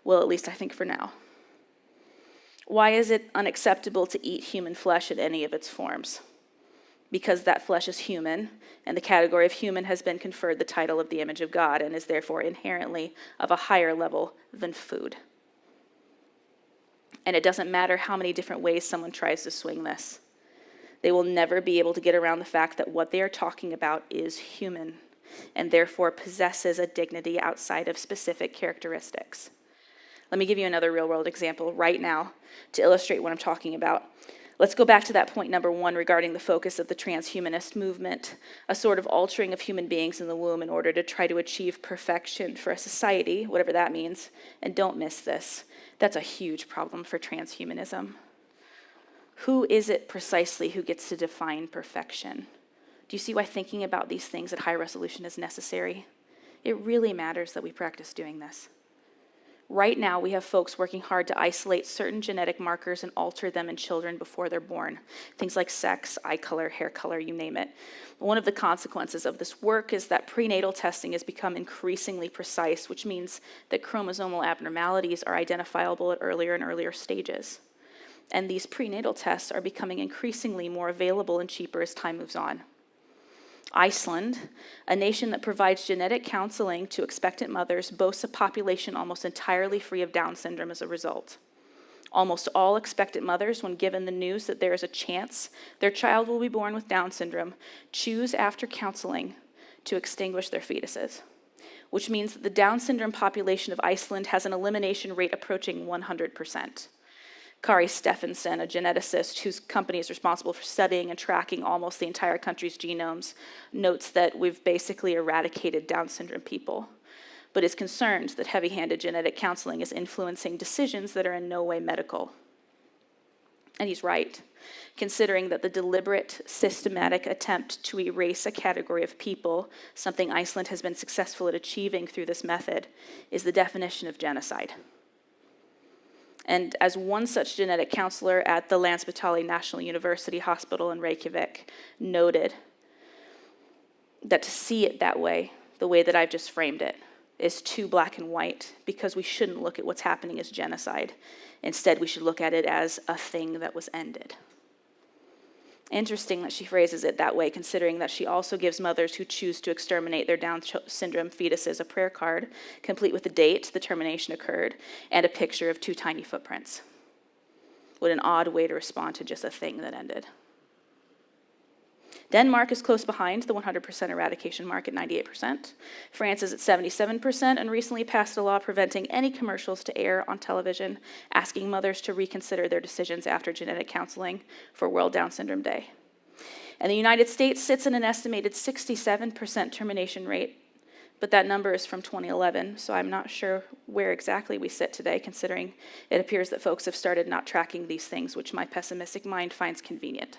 Well, at least I think for now. Why is it unacceptable to eat human flesh in any of its forms? Because that flesh is human, and the category of human has been conferred the title of the image of God and is therefore inherently of a higher level than food. And it doesn't matter how many different ways someone tries to swing this. They will never be able to get around the fact that what they are talking about is human, and therefore possesses a dignity outside of specific characteristics. Let me give you another real-world example right now to illustrate what I'm talking about. Let's go back to that point number one regarding the focus of the Transhumanist Movement, a sort of altering of human beings in the womb in order to try to achieve perfection for a society, whatever that means. And don't miss this. That's a huge problem for transhumanism. Who is it precisely who gets to define perfection? Do you see why thinking about these things at high resolution is necessary? It really matters that we practice doing this. Right now, we have folks working hard to isolate certain genetic markers and alter them in children before they're born. Things like sex, eye color, hair color, you name it. One of the consequences of this work is that prenatal testing has become increasingly precise, which means that chromosomal abnormalities are identifiable at earlier and earlier stages. And these prenatal tests are becoming increasingly more available and cheaper as time moves on. Iceland, a nation that provides genetic counseling to expectant mothers, boasts a population almost entirely free of Down syndrome as a result. Almost all expectant mothers, when given the news that there is a chance their child will be born with Down syndrome, choose after counseling to extinguish their fetuses, which means that the Down syndrome population of Iceland has an elimination rate approaching 100%. Kari Stephenson, a geneticist whose company is responsible for studying and tracking almost the entire country's genomes, notes that we've basically eradicated Down syndrome people. but is concerned that heavy-handed genetic counseling is influencing decisions that are in no way medical. And he's right, considering that the deliberate, systematic attempt to erase a category of people, something Iceland has been successful at achieving through this method, is the definition of genocide. And as one such genetic counselor at the Landsbytali National University Hospital in Reykjavik noted, that to see it that way, the way that I've just framed it, is too black and white, because we shouldn't look at what's happening as genocide. Instead, we should look at it as a thing that was ended. Interesting that she phrases it that way, considering that she also gives mothers who choose to exterminate their Down syndrome fetuses a prayer card, complete with the date the termination occurred, and a picture of 2 tiny footprints. What an odd way to respond to just a thing that ended. Denmark is close behind the 100% eradication mark at 98%. France is at 77% and recently passed a law preventing any commercials to air on television, asking mothers to reconsider their decisions after genetic counseling for World Down Syndrome Day. And the United States sits at an estimated 67% termination rate, but that number is from 2011, so I'm not sure where exactly we sit today, considering it appears that folks have started not tracking these things, which my pessimistic mind finds convenient.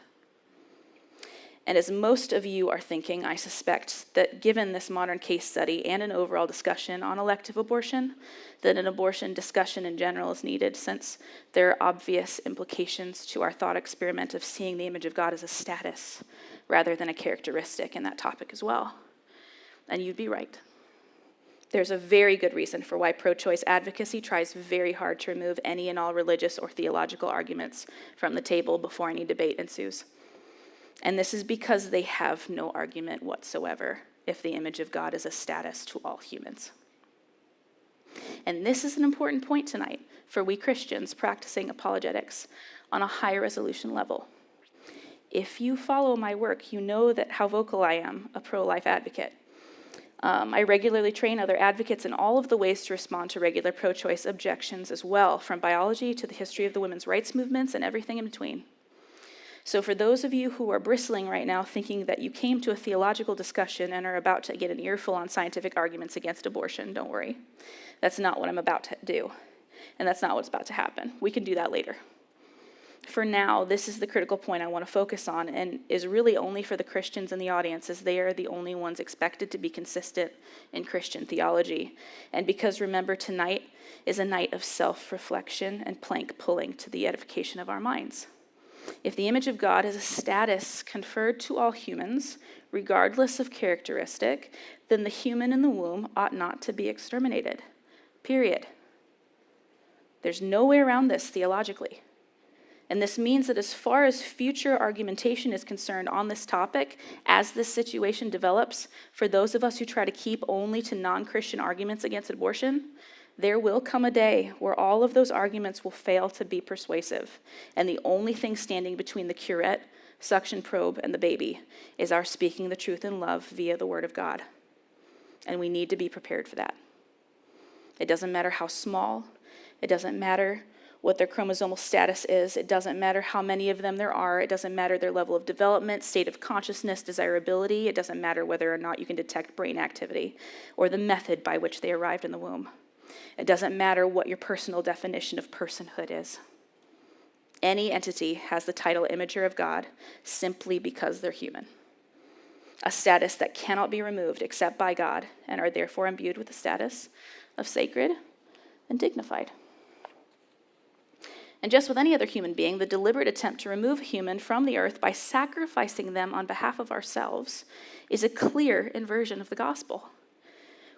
And as most of you are thinking, I suspect that given this modern case study and an overall discussion on elective abortion, that an abortion discussion in general is needed, since there are obvious implications to our thought experiment of seeing the image of God as a status rather than a characteristic in that topic as well. And you'd be right. There's a very good reason for why pro-choice advocacy tries very hard to remove any and all religious or theological arguments from the table before any debate ensues. And this is because they have no argument whatsoever if the image of God is a status to all humans. And this is an important point tonight for we Christians practicing apologetics on a high resolution level. If you follow my work, you know that how vocal I am, a pro-life advocate. I regularly train other advocates in all of the ways to respond to regular pro-choice objections as well, from biology to the history of the women's rights movements and everything in between. So for those of you who are bristling right now thinking that you came to a theological discussion and are about to get an earful on scientific arguments against abortion, don't worry. That's not what I'm about to do. And that's not what's about to happen. We can do that later. For now, this is the critical point I want to focus on, and is really only for the Christians in the audience, as they are the only ones expected to be consistent in Christian theology. And because remember, tonight is a night of self-reflection and plank pulling to the edification of our minds. If the image of God is a status conferred to all humans, regardless of characteristic, then the human in the womb ought not to be exterminated. Period. There's no way around this theologically. And this means that as far as future argumentation is concerned on this topic, as this situation develops, for those of us who try to keep only to non-Christian arguments against abortion, there will come a day where all of those arguments will fail to be persuasive, and the only thing standing between the curette, suction probe, and the baby is our speaking the truth in love via the Word of God. And we need to be prepared for that. It doesn't matter how small, it doesn't matter what their chromosomal status is, it doesn't matter how many of them there are, it doesn't matter their level of development, state of consciousness, desirability, it doesn't matter whether or not you can detect brain activity, or the method by which they arrived in the womb. It doesn't matter what your personal definition of personhood is. Any entity has the title imager of God simply because they're human. A status that cannot be removed except by God, and are therefore imbued with the status of sacred and dignified. And just with any other human being, the deliberate attempt to remove a human from the earth by sacrificing them on behalf of ourselves is a clear inversion of the gospel.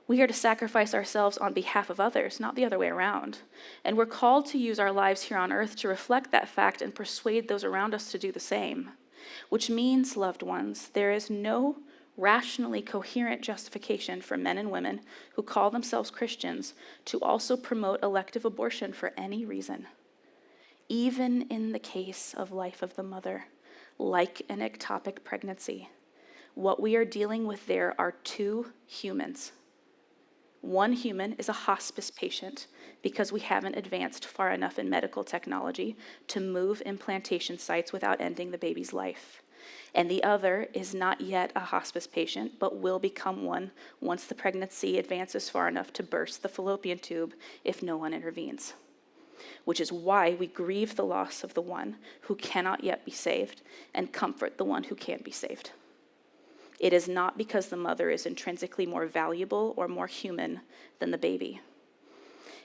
We are to sacrifice ourselves on behalf of others, not the other way around. And we're called to use our lives here on earth to reflect that fact and persuade those around us to do the same. Which means, loved ones, there is no rationally coherent justification for men and women who call themselves Christians to also promote elective abortion for any reason. Even in the case of life of the mother, like an ectopic pregnancy, what we are dealing with there are 2 humans. One human is a hospice patient because we haven't advanced far enough in medical technology to move implantation sites without ending the baby's life. and the other is not yet a hospice patient, but will become one once the pregnancy advances far enough to burst the fallopian tube if no one intervenes. Which is why we grieve the loss of the one who cannot yet be saved and comfort the one who can be saved. It is not because the mother is intrinsically more valuable or more human than the baby.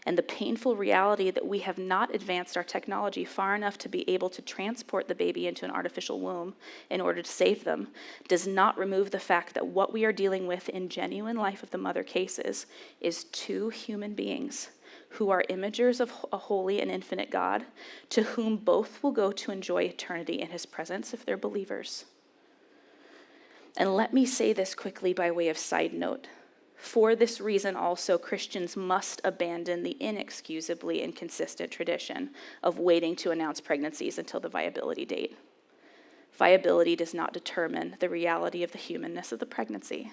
And the painful reality that we have not advanced our technology far enough to be able to transport the baby into an artificial womb in order to save them does not remove the fact that what we are dealing with in genuine life of the mother cases is two human beings who are imagers of a holy and infinite God, to whom both will go to enjoy eternity in his presence if they're believers. And let me say this quickly by way of side note. For this reason also, Christians must abandon the inexcusably inconsistent tradition of waiting to announce pregnancies until the viability date. Viability does not determine the reality of the humanness of the pregnancy.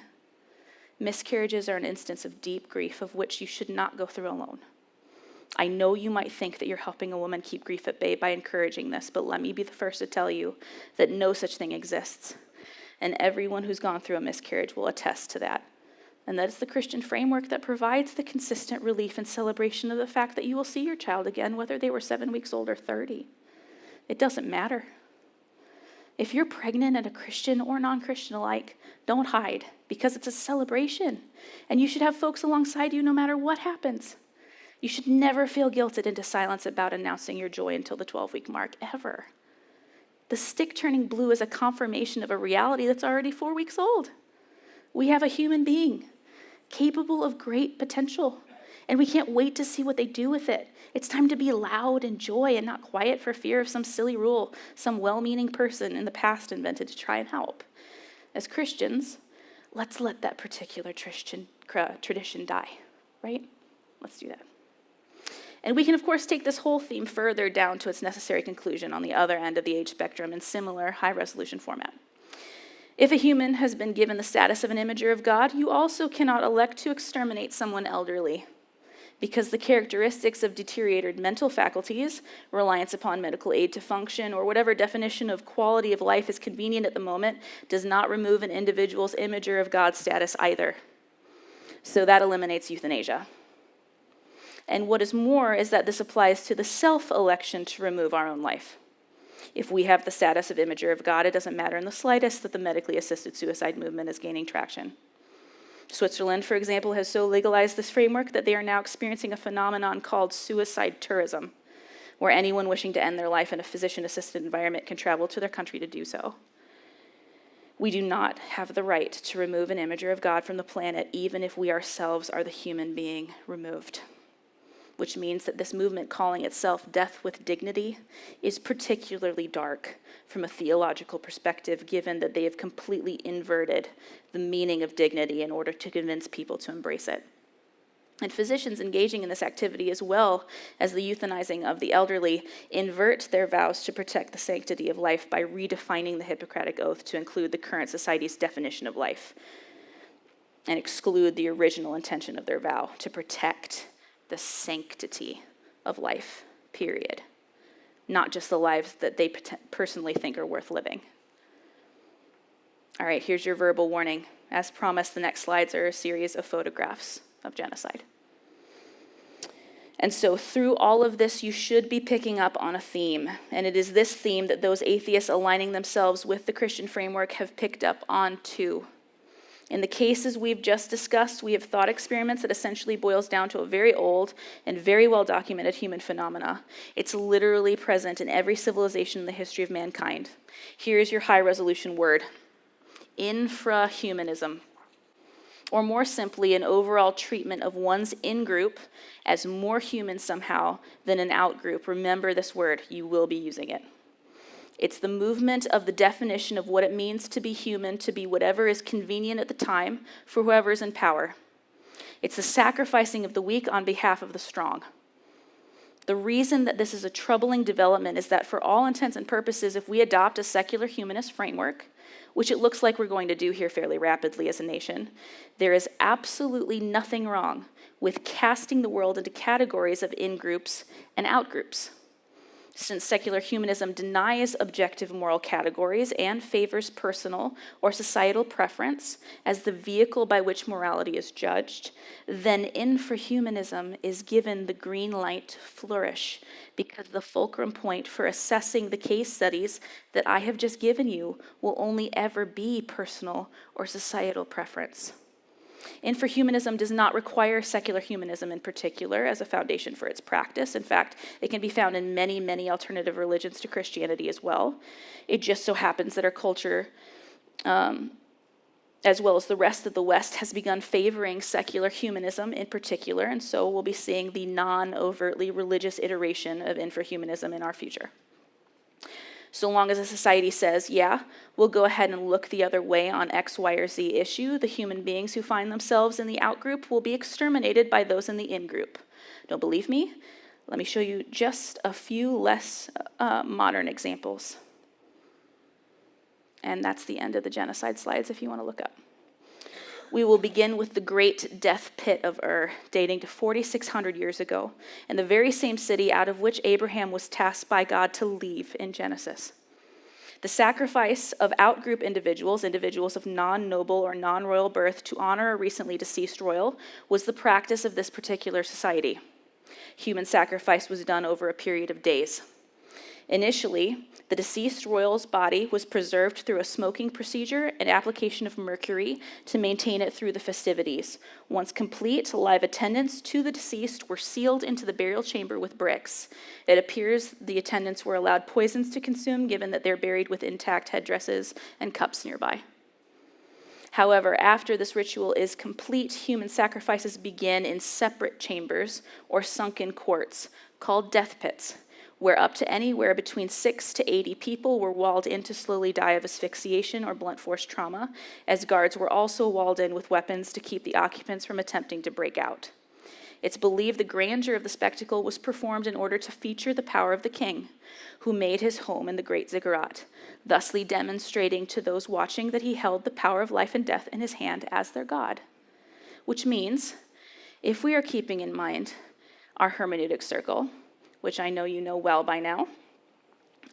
Miscarriages are an instance of deep grief of which you should not go through alone. I know you might think that you're helping a woman keep grief at bay by encouraging this, but let me be the first to tell you that no such thing exists. And everyone who's gone through a miscarriage will attest to that. And that is the Christian framework that provides the consistent relief and celebration of the fact that you will see your child again, whether they were 7 weeks old or 30. It doesn't matter. If you're pregnant and a Christian or non-Christian alike, don't hide, because it's a celebration. And you should have folks alongside you no matter what happens. You should never feel guilted into silence about announcing your joy until the 12-week mark, ever. The stick turning blue is a confirmation of a reality that's already 4 weeks old. We have a human being capable of great potential, and we can't wait to see what they do with it. It's time to be loud in joy and not quiet for fear of some silly rule some well-meaning person in the past invented to try and help. As Christians, let's let that particular tradition die, right? Let's do that. And we can, of course, take this whole theme further down to its necessary conclusion on the other end of the age spectrum in similar high-resolution format. If a human has been given the status of an imager of God, you also cannot elect to exterminate someone elderly, because the characteristics of deteriorated mental faculties, reliance upon medical aid to function, or whatever definition of quality of life is convenient at the moment, does not remove an individual's imager of God status either. So that eliminates euthanasia. And what is more is that this applies to the self-election to remove our own life. If we have the status of imager of God, it doesn't matter in the slightest that the medically assisted suicide movement is gaining traction. Switzerland, for example, has so legalized this framework that they are now experiencing a phenomenon called suicide tourism, where anyone wishing to end their life in a physician-assisted environment can travel to their country to do so. We do not have the right to remove an imager of God from the planet, even if we ourselves are the human being removed. Which means that this movement calling itself Death with Dignity is particularly dark from a theological perspective, given that they have completely inverted the meaning of dignity in order to convince people to embrace it. And physicians engaging in this activity, as well as the euthanizing of the elderly, invert their vows to protect the sanctity of life by redefining the Hippocratic Oath to include the current society's definition of life and exclude the original intention of their vow to protect the sanctity of life, period. Not just the lives that they personally think are worth living. All right, here's your verbal warning. As promised, the next slides are a series of photographs of genocide. And so through all of this, you should be picking up on a theme. And it is this theme that those atheists aligning themselves with the Christian framework have picked up on too. In the cases we've just discussed, we have thought experiments that essentially boils down to a very old and very well-documented human phenomena. It's literally present in every civilization in the history of mankind. Here's your high-resolution word: Infra-Humanism. Or more simply, an overall treatment of one's in-group as more human somehow than an out-group. Remember this word, you will be using it. It's the movement of the definition of what it means to be human, to be whatever is convenient at the time for whoever is in power. It's the sacrificing of the weak on behalf of the strong. The reason that this is a troubling development is that for all intents and purposes, if we adopt a secular humanist framework, which it looks like we're going to do here fairly rapidly as a nation, there is absolutely nothing wrong with casting the world into categories of in-groups and out-groups. Since secular humanism denies objective moral categories and favors personal or societal preference as the vehicle by which morality is judged, then infra-humanism is given the green light to flourish, because the fulcrum point for assessing the case studies that I have just given you will only ever be personal or societal preference. Infra-humanism does not require secular humanism in particular as a foundation for its practice. In fact, it can be found in many, many alternative religions to Christianity as well. It just so happens that our culture, as well as the rest of the West, has begun favoring secular humanism in particular, and so we'll be seeing the non-overtly religious iteration of infra-humanism in our future. So long as a society says, yeah, we'll go ahead and look the other way on X, Y, or Z issue, the human beings who find themselves in the out group will be exterminated by those in the in group. Don't believe me? Let me show you just a few less modern examples. And that's the end of the genocide slides if you want to look up. We will begin with the great death pit of Ur, dating to 4,600 years ago, and the very same city out of which Abraham was tasked by God to leave in Genesis. The sacrifice of outgroup individuals of non-noble or non-royal birth to honor a recently deceased royal, was the practice of this particular society. Human sacrifice was done over a period of days. Initially, the deceased royal's body was preserved through a smoking procedure and application of mercury to maintain it through the festivities. Once complete, live attendants to the deceased were sealed into the burial chamber with bricks. It appears the attendants were allowed poisons to consume, given that they're buried with intact headdresses and cups nearby. However, after this ritual is complete, human sacrifices begin in separate chambers or sunken courts called death pits, where up to anywhere between 6 to 80 people were walled in to slowly die of asphyxiation or blunt force trauma, as guards were also walled in with weapons to keep the occupants from attempting to break out. It's believed the grandeur of the spectacle was performed in order to feature the power of the king, who made his home in the great ziggurat, thusly demonstrating to those watching that he held the power of life and death in his hand as their God. Which means, if we are keeping in mind our hermeneutic circle, which I know you know well by now,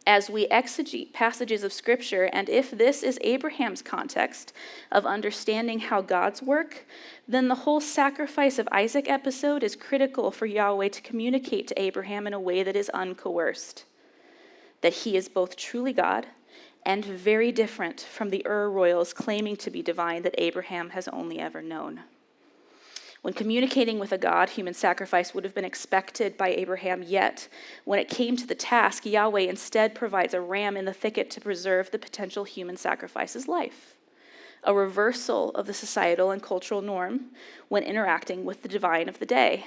as we exegete passages of Scripture, and if this is Abraham's context of understanding how God's work, then the whole sacrifice of Isaac episode is critical for Yahweh to communicate to Abraham in a way that is uncoerced, that he is both truly God and very different from the Ur royals claiming to be divine that Abraham has only ever known. When communicating with a God, human sacrifice would have been expected by Abraham, yet when it came to the task, Yahweh instead provides a ram in the thicket to preserve the potential human sacrifice's life, a reversal of the societal and cultural norm when interacting with the divine of the day.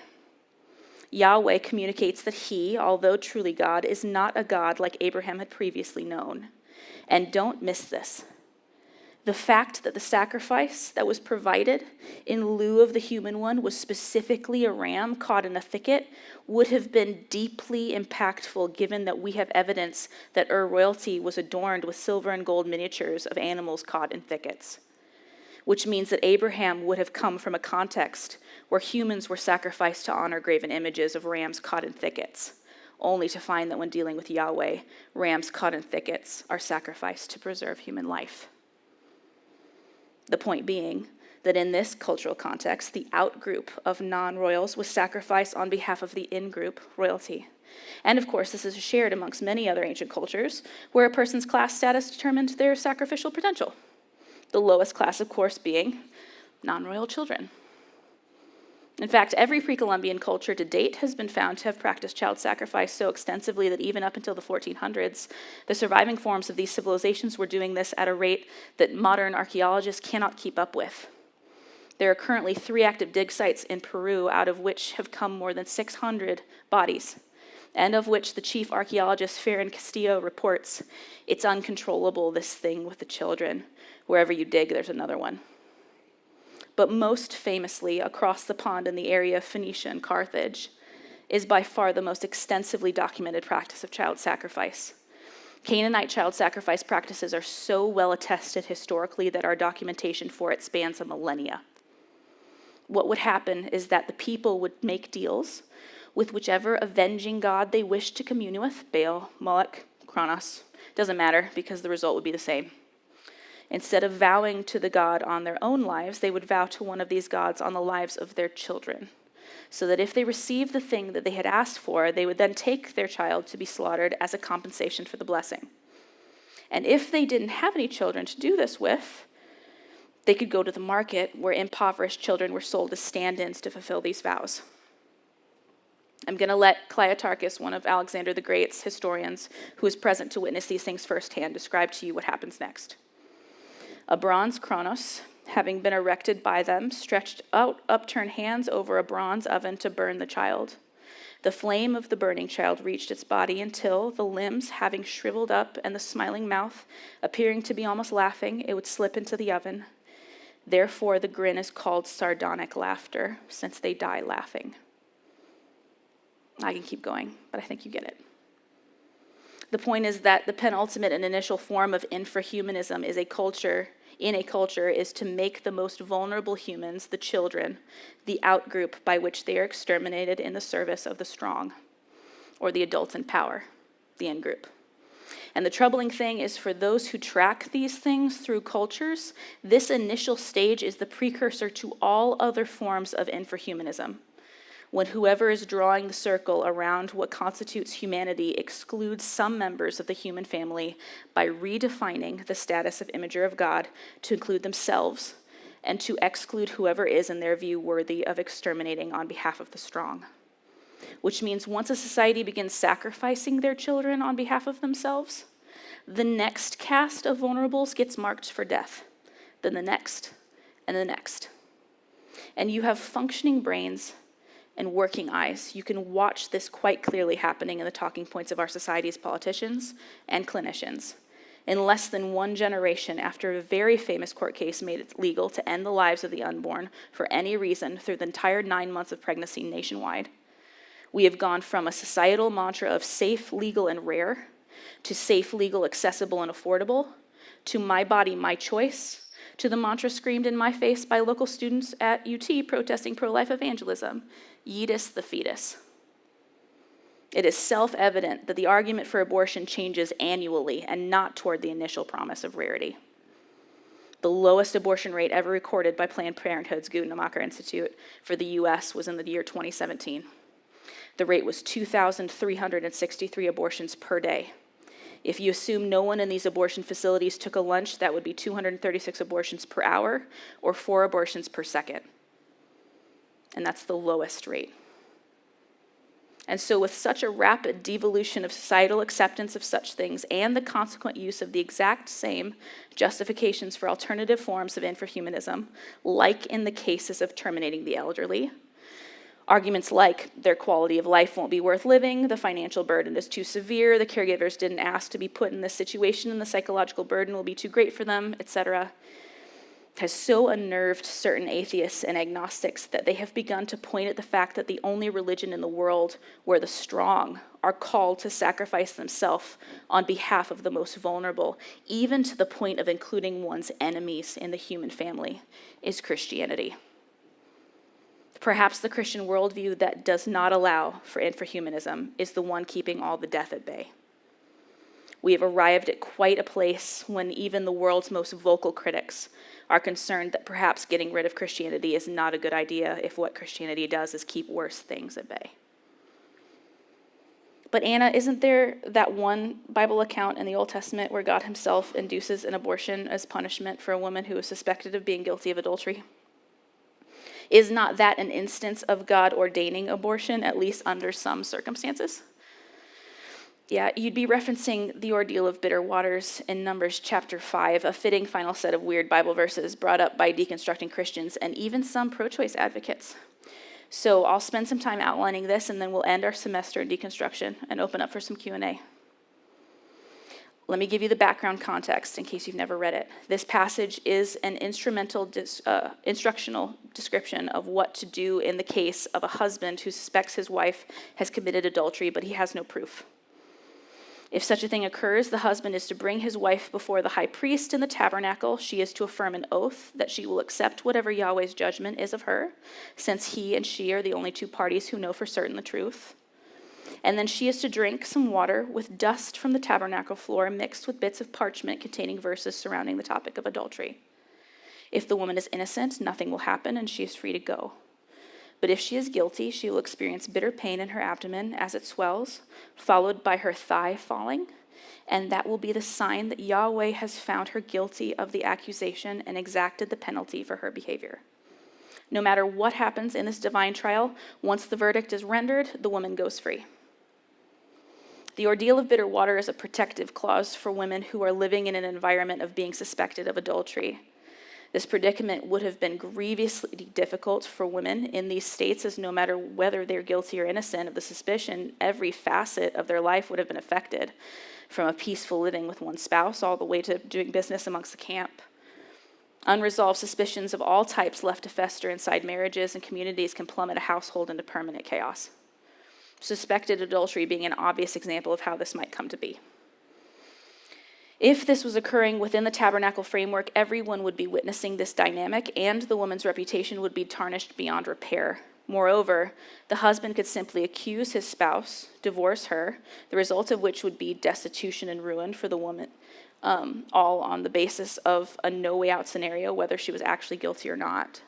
Yahweh communicates that he, although truly God, is not a God like Abraham had previously known. And don't miss this. The fact that the sacrifice that was provided in lieu of the human one was specifically a ram caught in a thicket would have been deeply impactful, given that we have evidence that Ur royalty was adorned with silver and gold miniatures of animals caught in thickets, which means that Abraham would have come from a context where humans were sacrificed to honor graven images of rams caught in thickets, only to find that when dealing with Yahweh, rams caught in thickets are sacrificed to preserve human life. The point being that in this cultural context, the out-group of non-royals was sacrificed on behalf of the in-group royalty. And of course, this is shared amongst many other ancient cultures, where a person's class status determined their sacrificial potential. The lowest class, of course, being non-royal children. In fact, every pre-Columbian culture to date has been found to have practiced child sacrifice so extensively that even up until the 1400s, the surviving forms of these civilizations were doing this at a rate that modern archaeologists cannot keep up with. There are currently 3 active dig sites in Peru, out of which have come more than 600 bodies, and of which the chief archaeologist Ferran Castillo reports, "It's uncontrollable, this thing with the children. Wherever you dig, there's another one." But most famously, across the pond in the area of Phoenicia and Carthage, is by far the most extensively documented practice of child sacrifice. Canaanite child sacrifice practices are so well attested historically that our documentation for it spans a millennia. What would happen is that the people would make deals with whichever avenging god they wished to commune with, Baal, Moloch, Kronos. Doesn't matter, because the result would be the same. Instead of vowing to the god on their own lives, they would vow to one of these gods on the lives of their children, so that if they received the thing that they had asked for, they would then take their child to be slaughtered as a compensation for the blessing. And if they didn't have any children to do this with, they could go to the market where impoverished children were sold as stand-ins to fulfill these vows. I'm going to let Cleitarchus, one of Alexander the Great's historians, who was present to witness these things firsthand, describe to you what happens next. A bronze Kronos, having been erected by them, stretched out upturned hands over a bronze oven to burn the child. The flame of the burning child reached its body until, the limbs having shriveled up and the smiling mouth appearing to be almost laughing, it would slip into the oven. Therefore, the grin is called sardonic laughter, since they die laughing. I can keep going, but I think you get it. The point is that the penultimate and initial form of infra-humanism is in a culture is to make the most vulnerable humans, the children, the outgroup by which they are exterminated in the service of the strong, or the adults in power, the in-group. And the troubling thing is, for those who track these things through cultures, this initial stage is the precursor to all other forms of infra-humanism, when whoever is drawing the circle around what constitutes humanity excludes some members of the human family by redefining the status of imager of God to include themselves and to exclude whoever is, in their view, worthy of exterminating on behalf of the strong. Which means once a society begins sacrificing their children on behalf of themselves, the next caste of vulnerables gets marked for death, then the next, and the next. And you have functioning brains and working eyes. You can watch this quite clearly happening in the talking points of our society's politicians and clinicians. In less than one generation after a very famous court case made it legal to end the lives of the unborn for any reason through the entire 9 months of pregnancy nationwide, we have gone from a societal mantra of safe, legal, and rare to safe, legal, accessible, and affordable, to my body, my choice, to the mantra screamed in my face by local students at UT protesting pro-life evangelism, Yeetus the fetus. It is self-evident that the argument for abortion changes annually and not toward the initial promise of rarity. The lowest abortion rate ever recorded by Planned Parenthood's Guttemacher Institute for the US was in the year 2017. The rate was 2,363 abortions per day. If you assume no one in these abortion facilities took a lunch, that would be 236 abortions per hour or 4 abortions per second. And that's the lowest rate. And so with such a rapid devolution of societal acceptance of such things and the consequent use of the exact same justifications for alternative forms of infra-humanism, like in the cases of terminating the elderly, arguments like their quality of life won't be worth living, the financial burden is too severe, the caregivers didn't ask to be put in this situation, and the psychological burden will be too great for them, etc., has so unnerved certain atheists and agnostics that they have begun to point at the fact that the only religion in the world where the strong are called to sacrifice themselves on behalf of the most vulnerable, even to the point of including one's enemies in the human family, is Christianity. Perhaps the Christian worldview that does not allow for infra-humanism is the one keeping all the death at bay. We have arrived at quite a place when even the world's most vocal critics are concerned that perhaps getting rid of Christianity is not a good idea if what Christianity does is keep worse things at bay. But Anna, isn't there that one Bible account in the Old Testament where God himself induces an abortion as punishment for a woman who is suspected of being guilty of adultery? Is not that an instance of God ordaining abortion, at least under some circumstances? Yeah, you'd be referencing the ordeal of bitter waters in Numbers chapter 5, a fitting final set of weird Bible verses brought up by deconstructing Christians and even some pro-choice advocates. So I'll spend some time outlining this, and then we'll end our semester in deconstruction and open up for some Q&A. Let me give you the background context in case you've never read it. This passage is an instructional description of what to do in the case of a husband who suspects his wife has committed adultery, but he has no proof. If such a thing occurs, the husband is to bring his wife before the high priest in the tabernacle. She is to affirm an oath that she will accept whatever Yahweh's judgment is of her, since he and she are the only two parties who know for certain the truth. And then she is to drink some water with dust from the tabernacle floor mixed with bits of parchment containing verses surrounding the topic of adultery. If the woman is innocent, nothing will happen and she is free to go. But if she is guilty, she will experience bitter pain in her abdomen as it swells, followed by her thigh falling, and that will be the sign that Yahweh has found her guilty of the accusation and exacted the penalty for her behavior. No matter what happens in this divine trial, once the verdict is rendered, the woman goes free. The ordeal of bitter water is a protective clause for women who are living in an environment of being suspected of adultery. This predicament would have been grievously difficult for women in these states, as no matter whether they're guilty or innocent of the suspicion, every facet of their life would have been affected, from a peaceful living with one spouse all the way to doing business amongst the camp. Unresolved suspicions of all types left to fester inside marriages and communities can plummet a household into permanent chaos. Suspected adultery being an obvious example of how this might come to be. If this was occurring within the tabernacle framework, everyone would be witnessing this dynamic, and the woman's reputation would be tarnished beyond repair. Moreover, the husband could simply accuse his spouse, divorce her, the result of which would be destitution and ruin for the woman, all on the basis of a no-way-out scenario, whether she was actually guilty or not.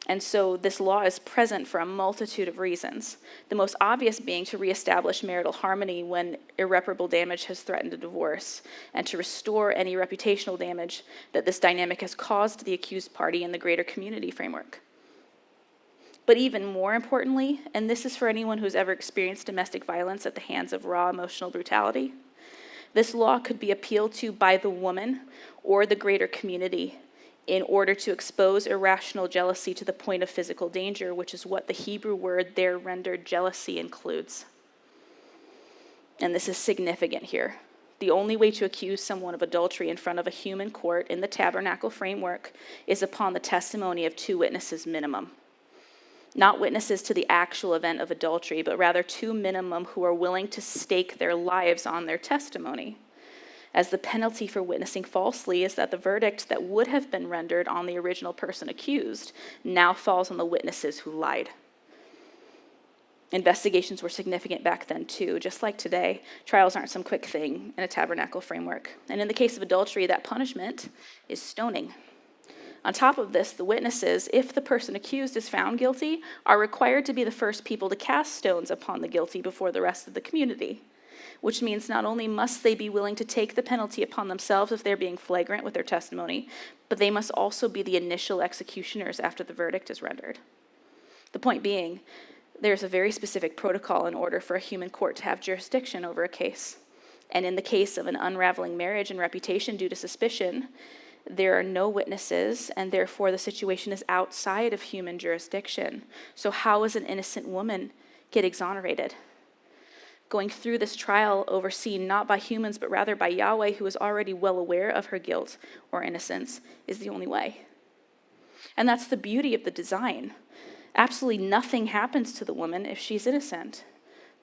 And so this law is present for a multitude of reasons, the most obvious being to reestablish marital harmony when irreparable damage has threatened a divorce, and to restore any reputational damage that this dynamic has caused the accused party in the greater community framework. But even more importantly, and this is for anyone who's ever experienced domestic violence at the hands of raw emotional brutality, this law could be appealed to by the woman or the greater community in order to expose irrational jealousy to the point of physical danger, which is what the Hebrew word there rendered jealousy includes. And this is significant here. The only way to accuse someone of adultery in front of a human court in the tabernacle framework is upon the testimony of 2 witnesses minimum. Not witnesses to the actual event of adultery, but rather 2 minimum who are willing to stake their lives on their testimony, as the penalty for witnessing falsely is that the verdict that would have been rendered on the original person accused now falls on the witnesses who lied. Investigations were significant back then too. Just like today, trials aren't some quick thing in a tabernacle framework. And in the case of adultery, that punishment is stoning. On top of this, the witnesses, if the person accused is found guilty, are required to be the first people to cast stones upon the guilty before the rest of the community, which means not only must they be willing to take the penalty upon themselves if they're being flagrant with their testimony, but they must also be the initial executioners after the verdict is rendered. The point being, there's a very specific protocol in order for a human court to have jurisdiction over a case. And in the case of an unraveling marriage and reputation due to suspicion, there are no witnesses, and therefore the situation is outside of human jurisdiction. So how does an innocent woman get exonerated? Going through this trial overseen not by humans, but rather by Yahweh, who is already well aware of her guilt or innocence, is the only way. And that's the beauty of the design. Absolutely nothing happens to the woman if she's innocent.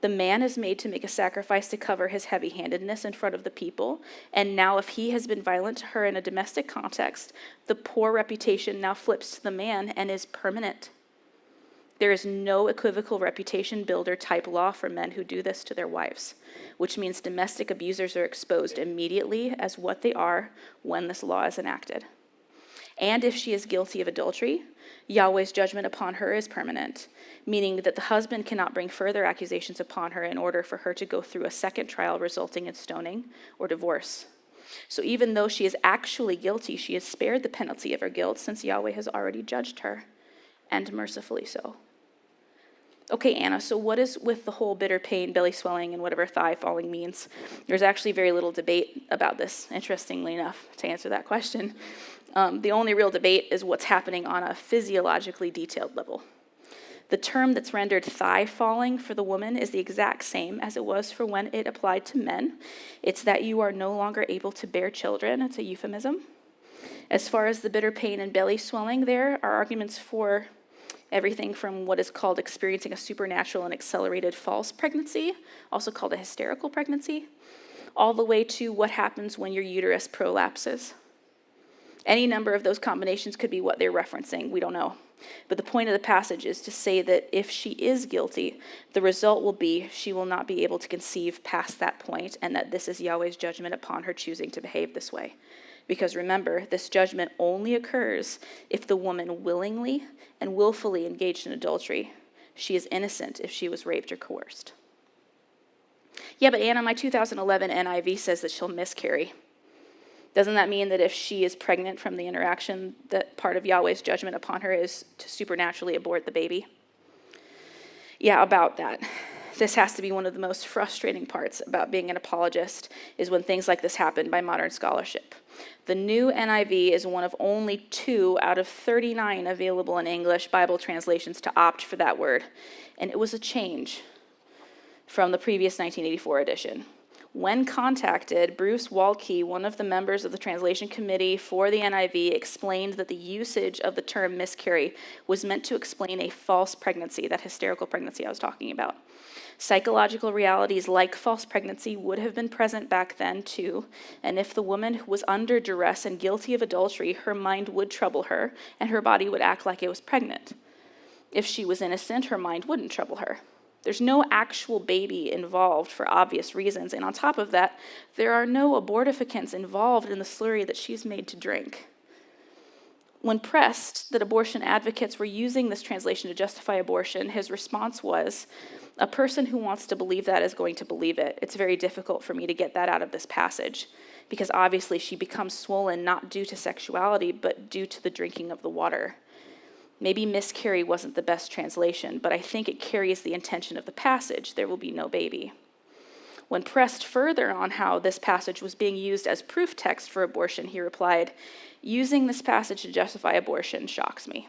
The man is made to make a sacrifice to cover his heavy-handedness in front of the people, and now if he has been violent to her in a domestic context, the poor reputation now flips to the man and is permanent. There is no equivocal reputation builder type law for men who do this to their wives, which means domestic abusers are exposed immediately as what they are when this law is enacted. And if she is guilty of adultery, Yahweh's judgment upon her is permanent, meaning that the husband cannot bring further accusations upon her in order for her to go through a second trial resulting in stoning or divorce. So even though she is actually guilty, she is spared the penalty of her guilt since Yahweh has already judged her, and mercifully so. Okay, Anna, so what is with the whole bitter pain, belly swelling, and whatever thigh falling means? There's actually very little debate about this, interestingly enough, to answer that question. The only real debate is what's happening on a physiologically detailed level. The term that's rendered thigh falling for the woman is the exact same as it was for when it applied to men. It's that you are no longer able to bear children. It's a euphemism. As far as the bitter pain and belly swelling, there are arguments for Everything from what is called experiencing a supernatural and accelerated false pregnancy, also called a hysterical pregnancy, all the way to what happens when your uterus prolapses. Any number of those combinations could be what they're referencing, we don't know. But the point of the passage is to say that if she is guilty, the result will be she will not be able to conceive past that point, and that this is Yahweh's judgment upon her choosing to behave this way. Because remember, this judgment only occurs if the woman willingly and willfully engaged in adultery. She is innocent if she was raped or coerced. Yeah, but Anna, my 2011 NIV says that she'll miscarry. Doesn't that mean that if she is pregnant from the interaction, that part of Yahweh's judgment upon her is to supernaturally abort the baby? Yeah, about that. This has to be one of the most frustrating parts about being an apologist, is when things like this happen by modern scholarship. The new NIV is one of only 2 out of 39 available in English Bible translations to opt for that word. And it was a change from the previous 1984 edition. When contacted, Bruce Waltke, one of the members of the translation committee for the NIV, explained that the usage of the term miscarry was meant to explain a false pregnancy, that hysterical pregnancy I was talking about. Psychological realities like false pregnancy would have been present back then too, and if the woman was under duress and guilty of adultery, her mind would trouble her, and her body would act like it was pregnant. If she was innocent, her mind wouldn't trouble her. There's no actual baby involved for obvious reasons, and on top of that, there are no abortificants involved in the slurry that she's made to drink. When pressed that abortion advocates were using this translation to justify abortion, his response was, "A person who wants to believe that is going to believe it. It's very difficult for me to get that out of this passage, because obviously she becomes swollen not due to sexuality, but due to the drinking of the water." Maybe miscarry wasn't the best translation, but I think it carries the intention of the passage. There will be no baby. When pressed further on how this passage was being used as proof text for abortion, he replied, "Using this passage to justify abortion shocks me."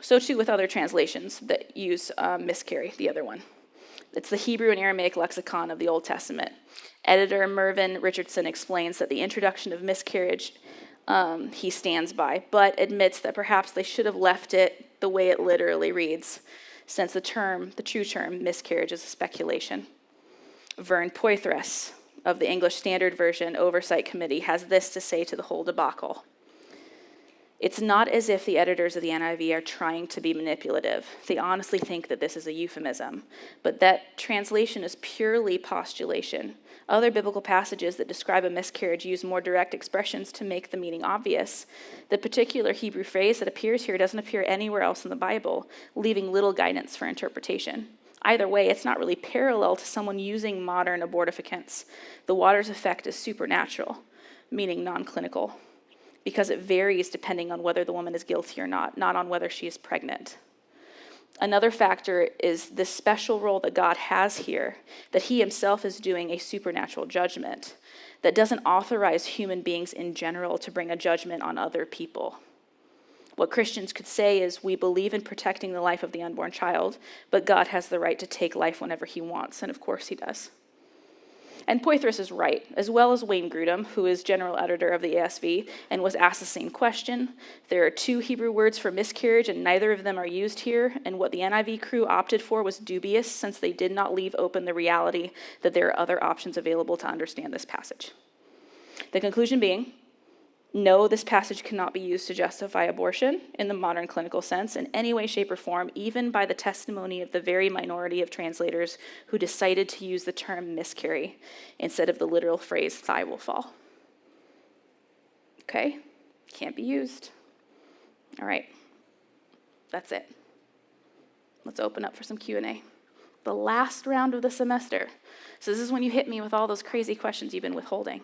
So too with other translations that use miscarry, the other one. It's the Hebrew and Aramaic lexicon of the Old Testament. Editor Mervyn Richardson explains that the introduction of miscarriage he stands by, but admits that perhaps they should have left it the way it literally reads, since the true term, miscarriage, is a speculation. Vern Poythress of the English Standard Version Oversight Committee has this to say to the whole debacle. It's not as if the editors of the NIV are trying to be manipulative. They honestly think that this is a euphemism, but that translation is purely postulation. Other biblical passages that describe a miscarriage use more direct expressions to make the meaning obvious. The particular Hebrew phrase that appears here doesn't appear anywhere else in the Bible, leaving little guidance for interpretation. Either way, it's not really parallel to someone using modern abortificants. The water's effect is supernatural, meaning non-clinical, because it varies depending on whether the woman is guilty or not on whether she is pregnant. Another factor is this special role that God has here, that he himself is doing a supernatural judgment that doesn't authorize human beings in general to bring a judgment on other people. What Christians could say is, we believe in protecting the life of the unborn child, but God has the right to take life whenever he wants, and of course he does. And Poythress is right, as well as Wayne Grudem, who is general editor of the ASV and was asked the same question. There are 2 Hebrew words for miscarriage, and neither of them are used here, and what the NIV crew opted for was dubious, since they did not leave open the reality that there are other options available to understand this passage. The conclusion being, no, this passage cannot be used to justify abortion in the modern clinical sense in any way, shape, or form, even by the testimony of the very minority of translators who decided to use the term miscarry instead of the literal phrase thigh will fall. Okay, can't be used. All right, that's it. Let's open up for some Q&A. The last round of the semester. So this is when you hit me with all those crazy questions you've been withholding.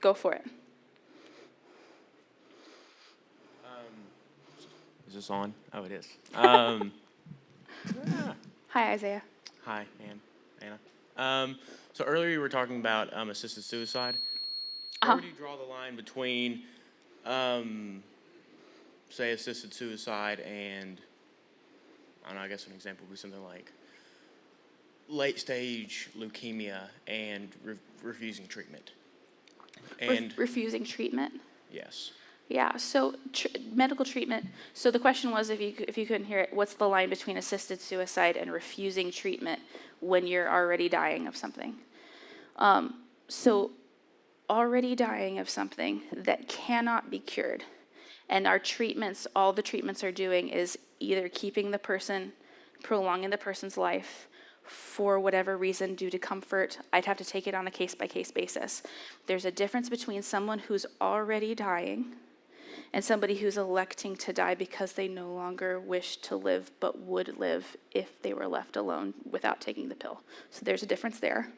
Go for it. Is this on? Oh, it is. Hi, Isaiah. Hi, Anna. So earlier you were talking about assisted suicide. Where would you draw the line between, say, assisted suicide and, I don't know, I guess an example would be something like late-stage leukemia and refusing treatment. And Refusing treatment? yes. Yeah, so medical treatment, so the question was, if you couldn't hear it, what's the line between assisted suicide and refusing treatment when you're already dying of something? So already dying of something that cannot be cured, and our treatments, all the treatments are doing is either keeping the person, prolonging the person's life for whatever reason due to comfort. I'd have to take it on a case-by-case basis. There's a difference between someone who's already dying and somebody who's electing to die because they no longer wish to live but would live if they were left alone without taking the pill. So there's a difference there.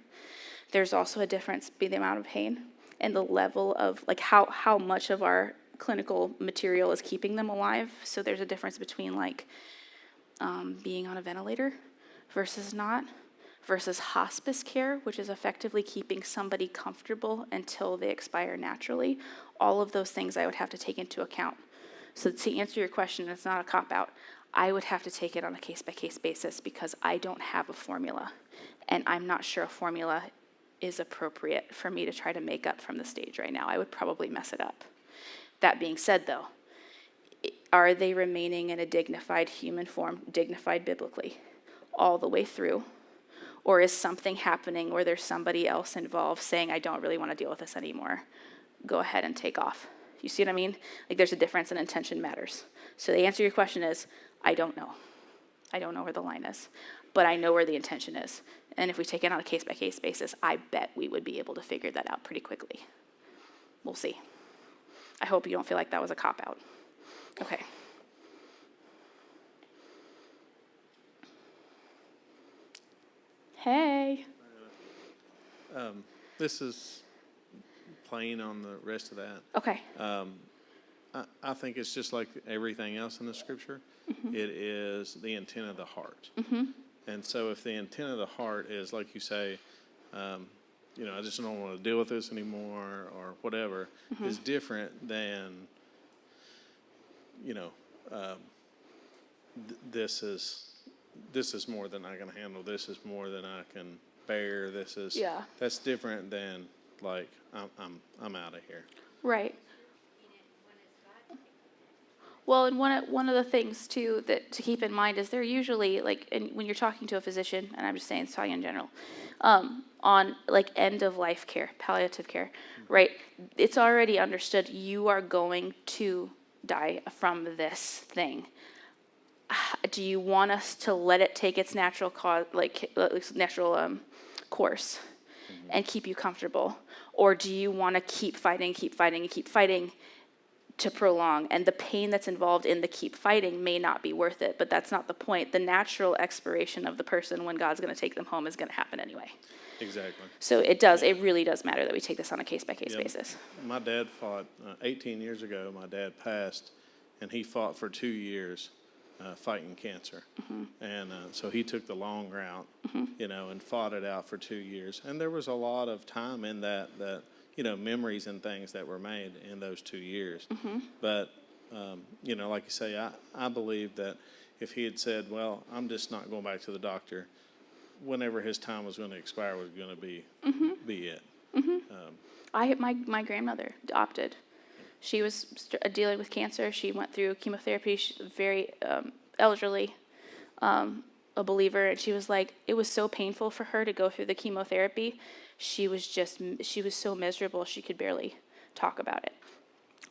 There's also a difference between the amount of pain and the level of, like, how much of our clinical material is keeping them alive. So there's a difference between, like, being on a ventilator versus not, versus hospice care, which is effectively keeping somebody comfortable until they expire naturally. All of those things I would have to take into account. So to answer your question, it's not a cop-out. I would have to take it on a case-by-case basis because I don't have a formula, and I'm not sure a formula is appropriate for me to try to make up from the stage right now. I would probably mess it up. That being said, though, are they remaining in a dignified human form, dignified biblically, all the way through? Or is something happening where there's somebody else involved saying, I don't really want to deal with this anymore? Go ahead and take off. You see what I mean? Like, there's a difference, and intention matters. So the answer to your question is, I don't know. I don't know where the line is, but I know where the intention is. And if we take it on a case-by-case basis, I bet we would be able to figure that out pretty quickly. We'll see. I hope you don't feel like that was a cop-out. Okay. Hey. This is playing on the rest of that. Okay. I think it's just like everything else in the scripture. Mm-hmm. It is the intent of the heart. Mm-hmm. And so if the intent of the heart is, like you say, I just don't want to deal with this anymore or whatever, mm-hmm. is different than, this is more than I can handle. This is more than I can bear. That's different than, like, I'm out of here. Right. Well, and one of the things too that to keep in mind is they're usually, like, and when you're talking to a physician, and I'm just saying, it's talking in general, on, like, end of life care, palliative care, mm-hmm. right? It's already understood you are going to die from this thing. Do you want us to let it take its natural course, mm-hmm. and keep you comfortable, or do you want to keep fighting to prolong? And the pain that's involved in the keep fighting may not be worth it, but that's not the point. The natural expiration of the person when God's going to take them home is going to happen anyway. Exactly. So it really does matter that we take this on a case-by-case basis. My dad fought 18 years ago. My dad passed, and he fought for 2 years fighting cancer. Mm-hmm. And so he took the long route, mm-hmm. And fought it out for 2 years. And there was a lot of time in that memories and things that were made in those 2 years. Mm-hmm. But, like you say, I believe that if he had said, well, I'm just not going back to the doctor, whenever his time was going to expire was going to be it. Mm-hmm. My grandmother opted. She was dealing with cancer. She went through chemotherapy. She's very elderly, a believer, and she was like, it was so painful for her to go through the chemotherapy. She was so miserable she could barely talk about it.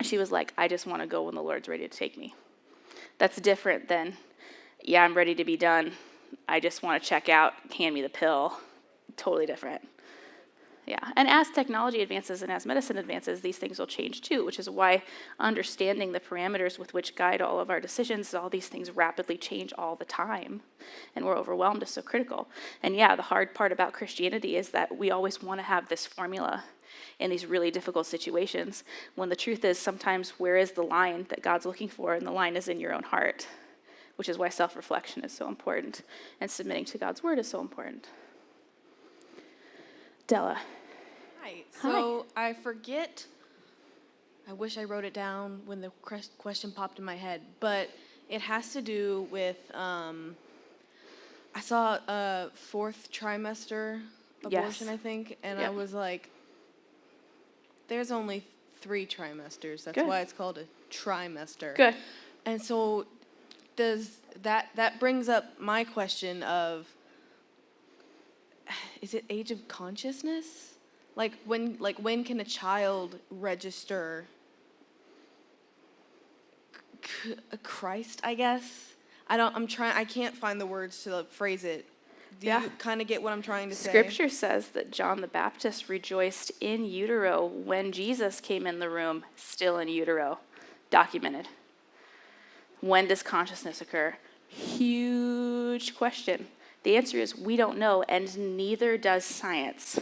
She was like, I just want to go when the Lord's ready to take me. That's different than, yeah, I'm ready to be done. I just want to check out, hand me the pill. Totally different. Yeah, and as technology advances and as medicine advances, these things will change too, which is why understanding the parameters with which guide all of our decisions, all these things rapidly change all the time, and we're overwhelmed is so critical. And yeah, the hard part about Christianity is that we always want to have this formula in these really difficult situations, when the truth is sometimes where is the line that God's looking for, and the line is in your own heart, which is why self-reflection is so important, and submitting to God's word is so important. Della. Hi. So I forget, I wish I wrote it down when the question popped in my head, but it has to do with I saw a 4th trimester abortion, Yes. I think, and Yep. I was like, there's only 3 trimesters. That's Good. why it's called a trimester. Good. And so does that brings up my question of, is it age of consciousness? Like when can a child register Christ, I guess? I can't find the words to phrase it. Do Yeah. you kind of get what I'm trying to say? Scripture says that John the Baptist rejoiced in utero when Jesus came in the room, still in utero. Documented. When does consciousness occur? Huge question. The answer is we don't know, and neither does science.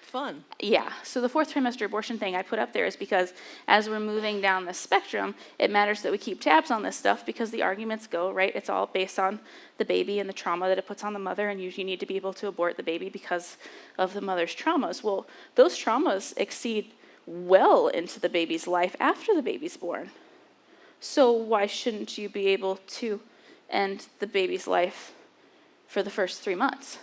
Fun. Yeah, so the 4th trimester abortion thing I put up there is because as we're moving down the spectrum, it matters that we keep tabs on this stuff because the arguments go, right? It's all based on the baby and the trauma that it puts on the mother, and you need to be able to abort the baby because of the mother's traumas. Well, those traumas exceed well into the baby's life after the baby's born. So why shouldn't you be able to end the baby's life for the first 3 months?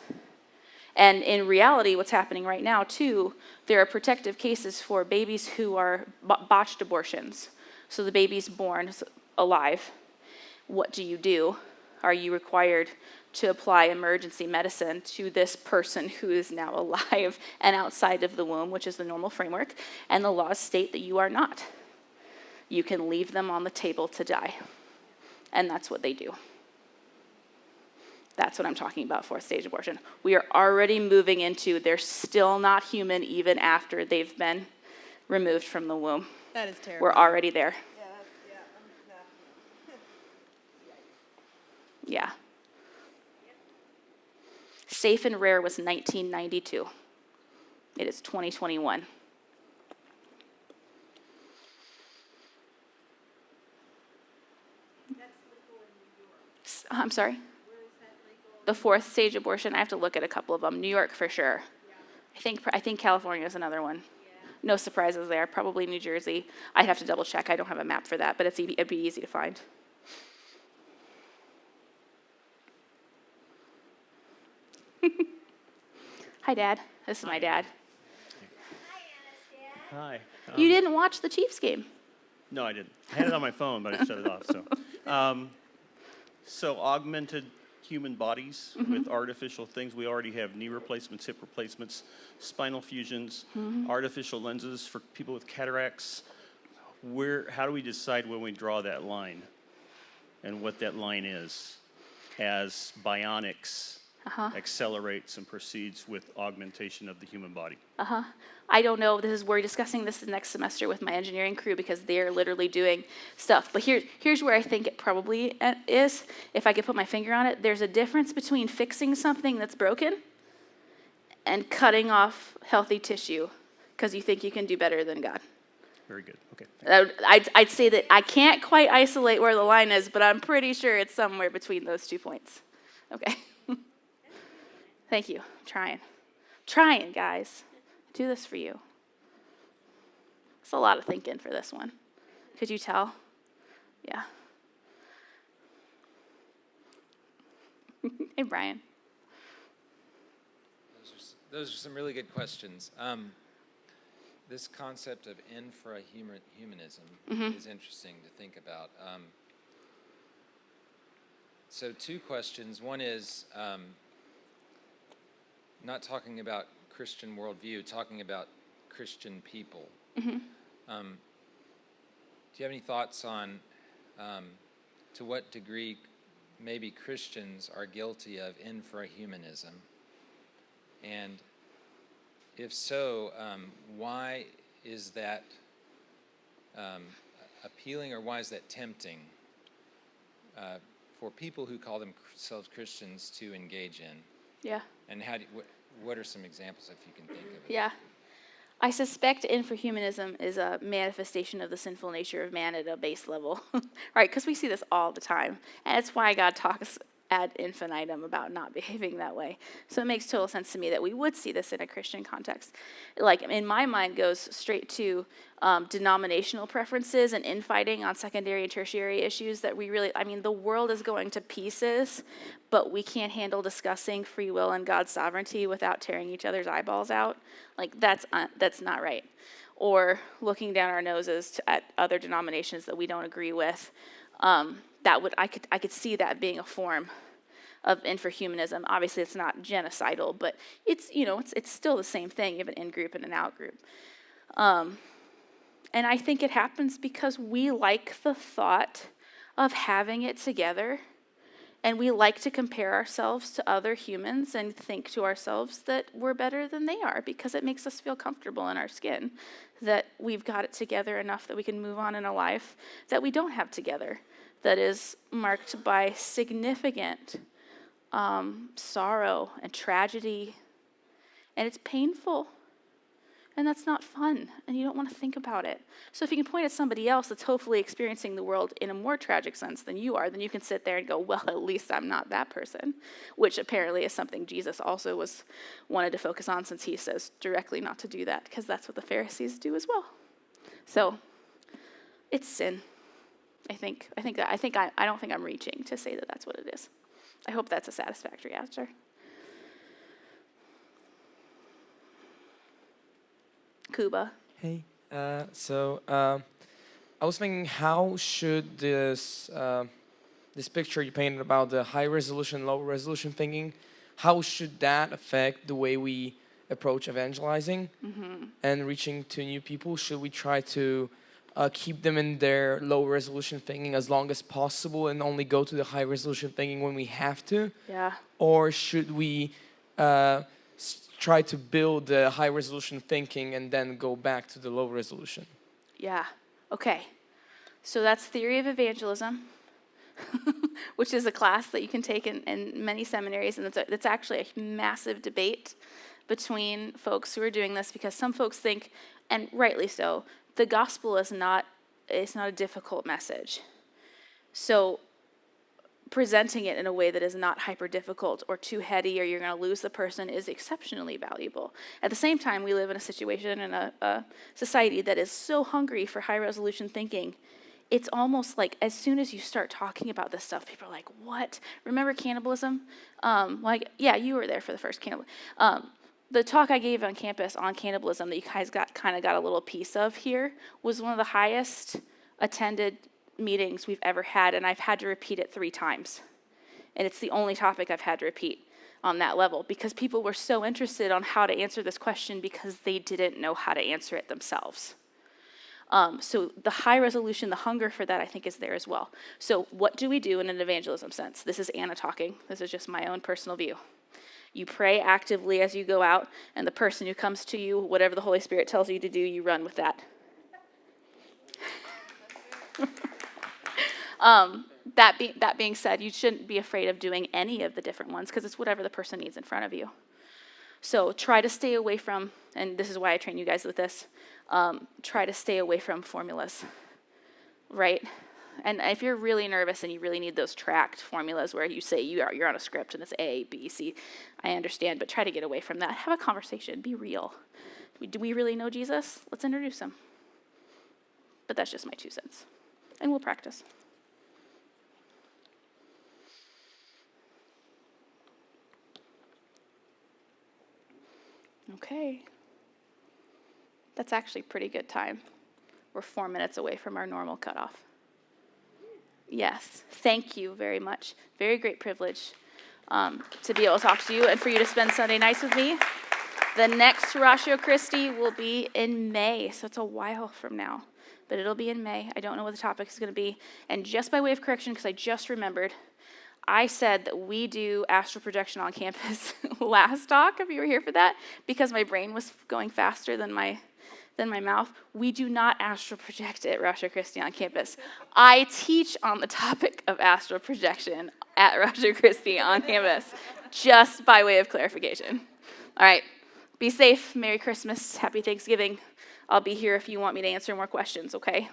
And in reality, what's happening right now, too, there are protective cases for babies who are botched abortions. So the baby's born alive. What do? Are you required to apply emergency medicine to this person who is now alive and outside of the womb, which is the normal framework? And the laws state that you are not. You can leave them on the table to die. And that's what they do. That's what I'm talking about, 4th stage abortion. We are already moving into they're still not human even after they've been removed from the womb. That is terrible. We're already there. Yeah. Safe and rare was 1992. It is 2021. I'm sorry? The 4th stage abortion, I have to look at a couple of them. New York for sure. I think California is another one. No surprises there. Probably New Jersey. I'd have to double check. I don't have a map for that, but it'd be easy to find. Hi, Dad. This is my dad. Hi. You didn't watch the Chiefs game. No, I didn't. I had it on my phone, but I shut it off. So augmented human bodies with artificial things. We already have knee replacements, hip replacements, spinal fusions, artificial lenses for people with cataracts. How do we decide when we draw that line and what that line is as bionics accelerates and proceeds with augmentation of the human body? I don't know. We're discussing this next semester with my engineering crew because they're literally doing stuff. But here's where I think it probably is. If I could put my finger on it, there's a difference between fixing something that's broken and cutting off healthy tissue because you think you can do better than God. Very good. Okay. I'd say that I can't quite isolate where the line is, but I'm pretty sure it's somewhere between those 2 points. Okay. Thank you. Trying, guys. Do this for you. It's a lot of thinking for this one. Could you tell? Yeah. Hey, Brian. Those are some really good questions. This concept of infra-humanism is interesting to think about. So 2 questions. One is not talking about Christian worldview, talking about Christian people. Do you have any thoughts on to what degree maybe Christians are guilty of infra-humanism? And if so, why is that appealing, or why is that tempting for people who call themselves Christians to engage in? Yeah. And what are some examples, if you can think of it? Yeah. I suspect infra-humanism is a manifestation of the sinful nature of man at a base level, right? Because we see this all the time. And it's why God talks ad infinitum about not behaving that way. So it makes total sense to me that we would see this in a Christian context. Like, in my mind, goes straight to denominational preferences and infighting on secondary and tertiary issues that we really, I mean, the world is going to pieces, but we can't handle discussing free will and God's sovereignty without tearing each other's eyeballs out. Like, that's not right. Or looking down our noses at other denominations that we don't agree with. I could see that being a form of infra-humanism. Obviously, it's not genocidal, but it's still the same thing. You have an in-group and an out-group. And I think it happens because we like the thought of having it together, and we like to compare ourselves to other humans and think to ourselves that we're better than they are because it makes us feel comfortable in our skin, that we've got it together enough that we can move on in a life that we don't have together, that is marked by significant sorrow and tragedy, and it's painful, and that's not fun, and you don't want to think about it. So if you can point at somebody else that's hopefully experiencing the world in a more tragic sense than you are, then you can sit there and go, well, at least I'm not that person, which apparently is something Jesus also wanted to focus on, since he says directly not to do that, because that's what the Pharisees do as well. So it's sin. I don't think I'm reaching to say that that's what it is. I hope that's a satisfactory answer. Kuba. Hey, I was thinking, how should this picture you painted about the high resolution, low resolution thinking, how should that affect the way we approach evangelizing and reaching to new people? Should we try to keep them in their low resolution thinking as long as possible and only go to the high resolution thinking when we have to? Yeah. Or should we try to build the high resolution thinking and then go back to the low resolution? Yeah. Okay. So that's theory of evangelism, which is a class that you can take in many seminaries, and it's actually a massive debate between folks who are doing this, because some folks think, and rightly so, the gospel is not a difficult message. So presenting it in a way that is not hyper difficult or too heady or you're going to lose the person is exceptionally valuable. At the same time, we live in a situation in a society that is so hungry for high resolution thinking. It's almost like as soon as you start talking about this stuff, people are like, what? Remember cannibalism? Yeah, you were there for the first cannibalism. The talk I gave on campus on cannibalism that you guys got a little piece of here was one of the highest attended meetings we've ever had, and I've had to repeat it 3 times. And it's the only topic I've had to repeat on that level, because people were so interested on how to answer this question because they didn't know how to answer it themselves. So the high resolution, the hunger for that, I think, is there as well. So what do we do in an evangelism sense? This is Anna talking. This is just my own personal view. You pray actively as you go out, and the person who comes to you, whatever the Holy Spirit tells you to do, you run with that. That being said, you shouldn't be afraid of doing any of the different ones, because it's whatever the person needs in front of you. So try to stay away from, and this is why I train you guys with this, try to stay away from formulas, right? And if you're really nervous and you really need those tracked formulas where you say you're on a script and it's A, B, C, I understand, but try to get away from that. Have a conversation. Be real. Do we really know Jesus? Let's introduce him. But that's just my 2 cents. And we'll practice. Okay. That's actually pretty good time. We're 4 minutes away from our normal cutoff. Yes, thank you very much. Very great privilege to be able to talk to you and for you to spend Sunday nights with me. The next Ratio Christi will be in May, so it's a while from now. But it'll be in May. I don't know what the topic is going to be. And just by way of correction, because I just remembered, I said that we do astral projection on campus last talk, if you were here for that, because my brain was going faster than my mouth. We do not astral project at Ratio Christi on campus. I teach on the topic of astral projection at Ratio Christi on campus, just by way of clarification. All right, be safe. Merry Christmas. Happy Thanksgiving. I'll be here if you want me to answer more questions, okay?